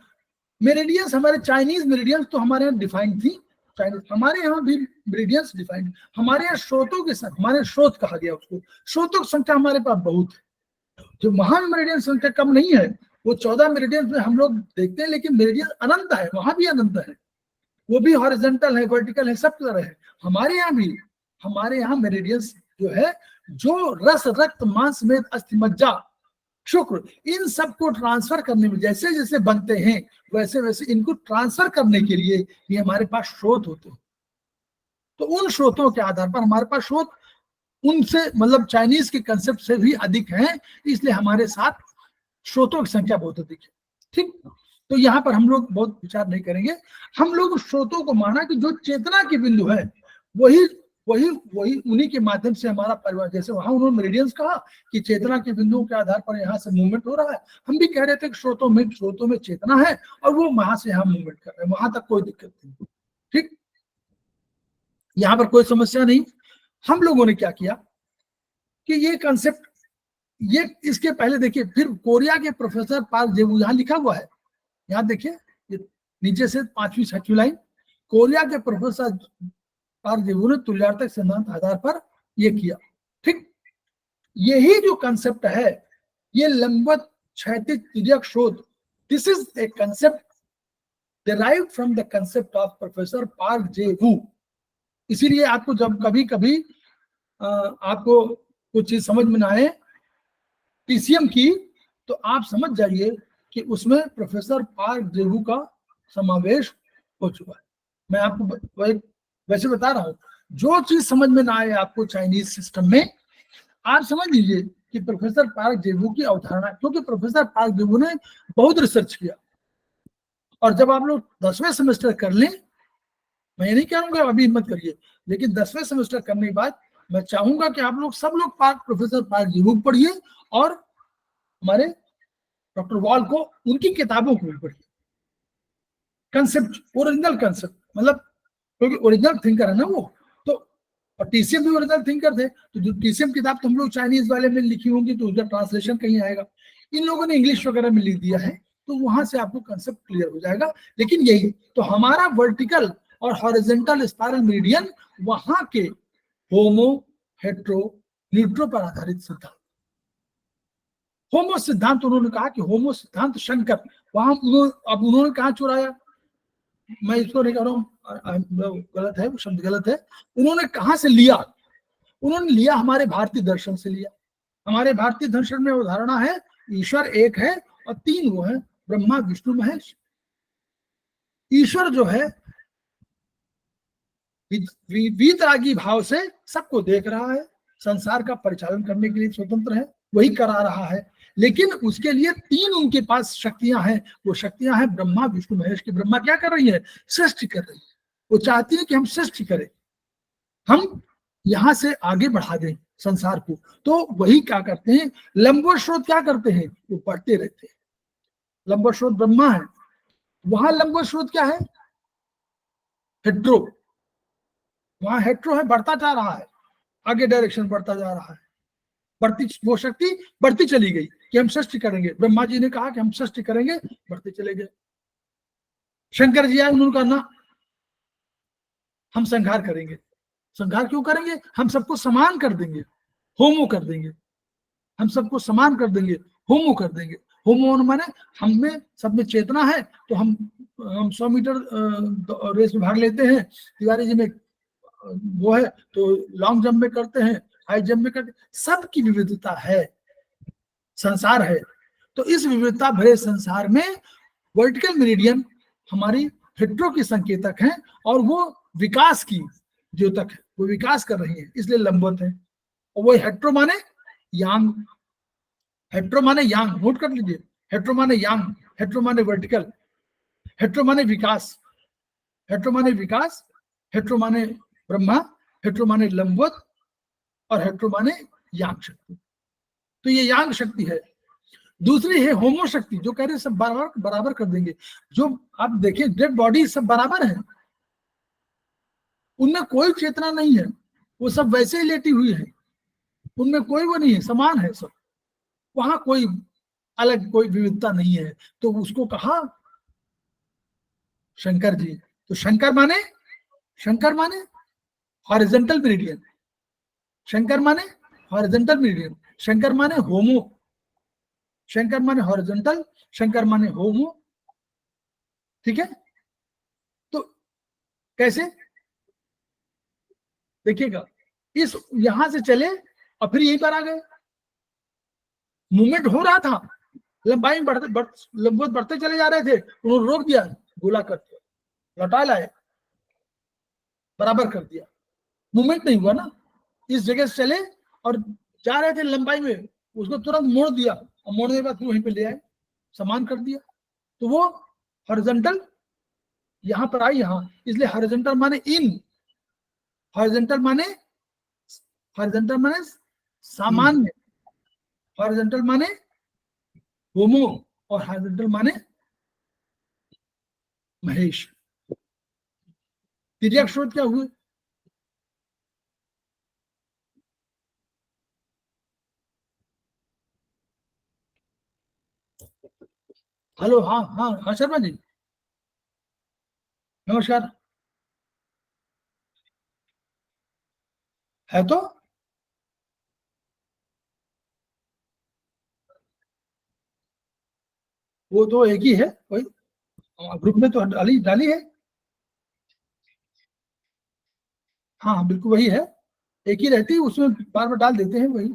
मेरिडियंस, हमारे चाइनीज मेरिडियंस तो हमारे यहाँ डिफाइंड थी, चाइनीज, हमारे यहाँ भी मेरिडियंस डिफाइंड। हमारे यहाँ स्रोतों के संख्या, हमारे स्रोत कहा गया उसको, स्रोतों की संख्या हमारे पास बहुत है। जो महान मेरिडियन संख्या कम नहीं है, वो 14 मेरिडियंस में हम लोग देखते हैं, लेकिन मेरिडियन अनंत है, वहां भी अनंत है, वो भी हॉरिजॉन्टल है, वर्टिकल है, सब तरह है। हमारे यहाँ भी, हमारे यहाँ मेरिडियंस जो है, जो रस, रक्त, मांस, मेद, अस्थि, मज्जा, शुक्र, इन सबको ट्रांसफर करने में, जैसे जैसे बनते हैं वैसे वैसे इनको ट्रांसफर करने के लिए ये हमारे पास स्रोत होते हैं। तो उन स्रोतों के आधार पर हमारे पास स्रोत उनसे, मतलब चाइनीज के कंसेप्ट से भी अधिक हैं, इसलिए हमारे साथ स्रोतों की संख्या बहुत अधिक है। ठीक। तो यहाँ पर हम लोग बहुत विचार नहीं करेंगे। हम लोग स्रोतों को माना कि जो चेतना के बिंदु है, वही वही वही उन्हीं के माध्यम से हमारा परिवार, जैसे वहां उन्होंने मेरिडियंस कहा कि चेतना के बिंदुओं के आधार पर यहाँ से मूवमेंट हो रहा है, हम भी कह रहे थे कि स्रोतों में चेतना है और वो वहां से यहाँ मूवमेंट कर रहे हैं, वहां तक कोई दिक्कत नहीं। ठीक, यहाँ पर कोई समस्या नहीं। हम लोगों ने क्या किया कि ये कंसेप्ट, ये इसके पहले देखिए, फिर कोरिया के प्रोफेसर पार्क जेबू, यहाँ लिखा हुआ है, यहाँ देखिए, ये नीचे से 5वीं 6वीं लाइन, कोरिया के प्रोफेसर पार्क जेबू ने तुल्यार्थक सिद्धांत आधार पर ये किया। ठीक, यही जो कंसेप्ट है, ये लंबवत क्षैतिज तिर्यक शोध, this is a concept derived from the concept of professor park जेबू। इसीलिए आपको जब कभी कभी आपको कुछ चीज समझ में ना आए, टीसीएम की, तो आप समझ जाइए कि उसमें प्रोफेसर पार्क जेहू का समावेश हो चुका है। मैं आपको वैसे बता रहा हूं, जो चीज समझ में ना आए आपको चाइनीज सिस्टम में, आप समझ लीजिए कि प्रोफेसर पार्क जेहू की अवधारणा, क्योंकि प्रोफेसर पार्क जेहू ने बहुत रिसर्च किया। और जब आप लोग 10वें सेमेस्टर कर लें, मैं ये नहीं कहूंगा अभी हिम्मत करिए, लेकिन 10वें सेमेस्टर करने के बाद मैं चाहूंगा कि आप लोग सब लोग प्रोफेसर पार्क जेहू पढ़िए और हमारे डॉक्टर वॉल को उनकी किताबों को भी पढ़िए। कंसेप्ट, ओरिजिनल कंसेप्ट, मतलब क्योंकि ओरिजिनल थिंकर है ना वो, तो और टीसीएम भी ओरिजिनल थिंकर थे, तो जो टीसीएम किताब तो हम लोग चाइनीज वाले में लिखी होंगी तो उसका ट्रांसलेशन कहीं आएगा, इन लोगों ने इंग्लिश वगैरह में लिख दिया है, तो वहां से आपको कंसेप्ट क्लियर हो जाएगा। लेकिन यही तो हमारा वर्टिकल और हॉरिजॉन्टल स्पाइरल मीडियन वहां के होमो, हेट्रो, न्यूट्रो पर आधारित सिद्धांत। होमो सिद्धांत उन्होंने कहा कि होमो सिद्धांत शंकर, वहां अब उन्होंने कहा चुराया, मैं इसको नहीं कह रहा हूँ, गलत है, वो शब्द गलत है। उन्होंने कहां से लिया? उन्होंने लिया हमारे भारतीय दर्शन से लिया। हमारे भारतीय दर्शन में उदाहरण है ईश्वर एक है और तीन वो है, ब्रह्मा विष्णु महेश। ईश्वर जो है वीतरागी भाव से सबको देख रहा है, संसार का परिचालन करने के लिए स्वतंत्र है, वही करा रहा है, लेकिन उसके लिए तीन उनके पास शक्तियां हैं। वो शक्तियां हैं ब्रह्मा विष्णु महेश की। ब्रह्मा क्या कर रही है? सृष्टि कर रही है। वो चाहती है कि हम सृष्टि करें, हम यहां से आगे बढ़ा दें संसार को। तो वही क्या करते हैं, लंबो स्रोत क्या करते हैं, वो बढ़ते रहते हैं। लंबो स्रोत ब्रह्मा है, वहां लंबो स्रोत क्या है, हेट्रो, वहां हेट्रो है, बढ़ता जा रहा है, आगे डायरेक्शन बढ़ता जा रहा है, बढ़ती, वो शक्ति बढ़ती चली गई कि हम सृष्टि करेंगे। ब्रह्मा जी ने कहा कि हम सृष्टि करेंगे, बढ़ते चले गए। शंकर जी आए, उन्होंने कहा ना, हम संहार करेंगे। संहार क्यों करेंगे? हम सबको समान कर देंगे, होमो कर देंगे, हम सबको समान कर देंगे, होमो कर देंगे। होमो माने हम में, सब में चेतना है, तो हम 100 मीटर रेस में भाग लेते हैं, तिवारी जी में वो है तो लॉन्ग जंप में करते हैं, हाई जंप में करते हैं, सबकी विविधता है, संसार है। तो इस विविधता भरे संसार में वर्टिकल मेरिडियन हमारी हेट्रो की संकेतक है, और वो विकास की द्योतक है, वो विकास कर रही है, इसलिए लंबवत है। और वो हेट्रो माने यांग, हेट्रो माने यांग, नोट कर लीजिए, हेट्रो माने यांग, हेट्रो माने वर्टिकल, हेट्रो माने विकास, हेट्रो माने विकास, हेट्रो माने ब्रह्मा, हेट्रो माने लंबवत, और हेट्रो माने यांग शक्ति। तो ये यांग शक्ति है। दूसरी है होमो शक्ति, जो कह रहे सब बराबर बराबर कर देंगे। जो आप देखें डेड बॉडी सब बराबर है, उनमें कोई चेतना नहीं है, वो सब वैसे ही लेटी हुई है, उनमें कोई वो नहीं है, समान है सब, वहां कोई अलग कोई विविधता नहीं है। तो उसको कहा शंकर जी। तो शंकर माने हॉरिजॉन्टल मेरिडियन, शंकर माने हॉरिजॉन्टल मेरिडियन, शंकर माने होमो, शंकर माने हॉरिजॉन्टल, शंकर माने होमो। ठीक है, तो कैसे देखिएगा, इस यहां से चले और फिर यहीं पर आ गए, मूवमेंट हो रहा था, लंबाई में लंबवत बढ़ते चले जा रहे थे, उन्होंने रोक दिया, गोला कर दिया, लौटा लाए, बराबर कर दिया, मूवमेंट नहीं हुआ ना। इस जगह से चले और जा रहे थे लंबाई में, उसको तुरंत मोड़ दिया, और मोड़ने के बाद फिर वहीं पे ले आए, समान कर दिया। तो वो हॉरिजॉन्टल यहां पर आई, यहां, इसलिए हॉरिजॉन्टल माने इन, हॉरिजॉन्टल माने सामान्य, हॉरिजॉन्टल माने होमो, और हॉरिजॉन्टल माने महेश। तिर्यक स्रोत क्या हुए? हेलो, हाँ हाँ हाँ शर्मा जी, नमस्कार। है तो वो तो एक ही है, वही ग्रुप में तो डाली डाली है। हाँ बिल्कुल वही है, एक ही रहती है, उसमें बार बार डाल देते हैं वही।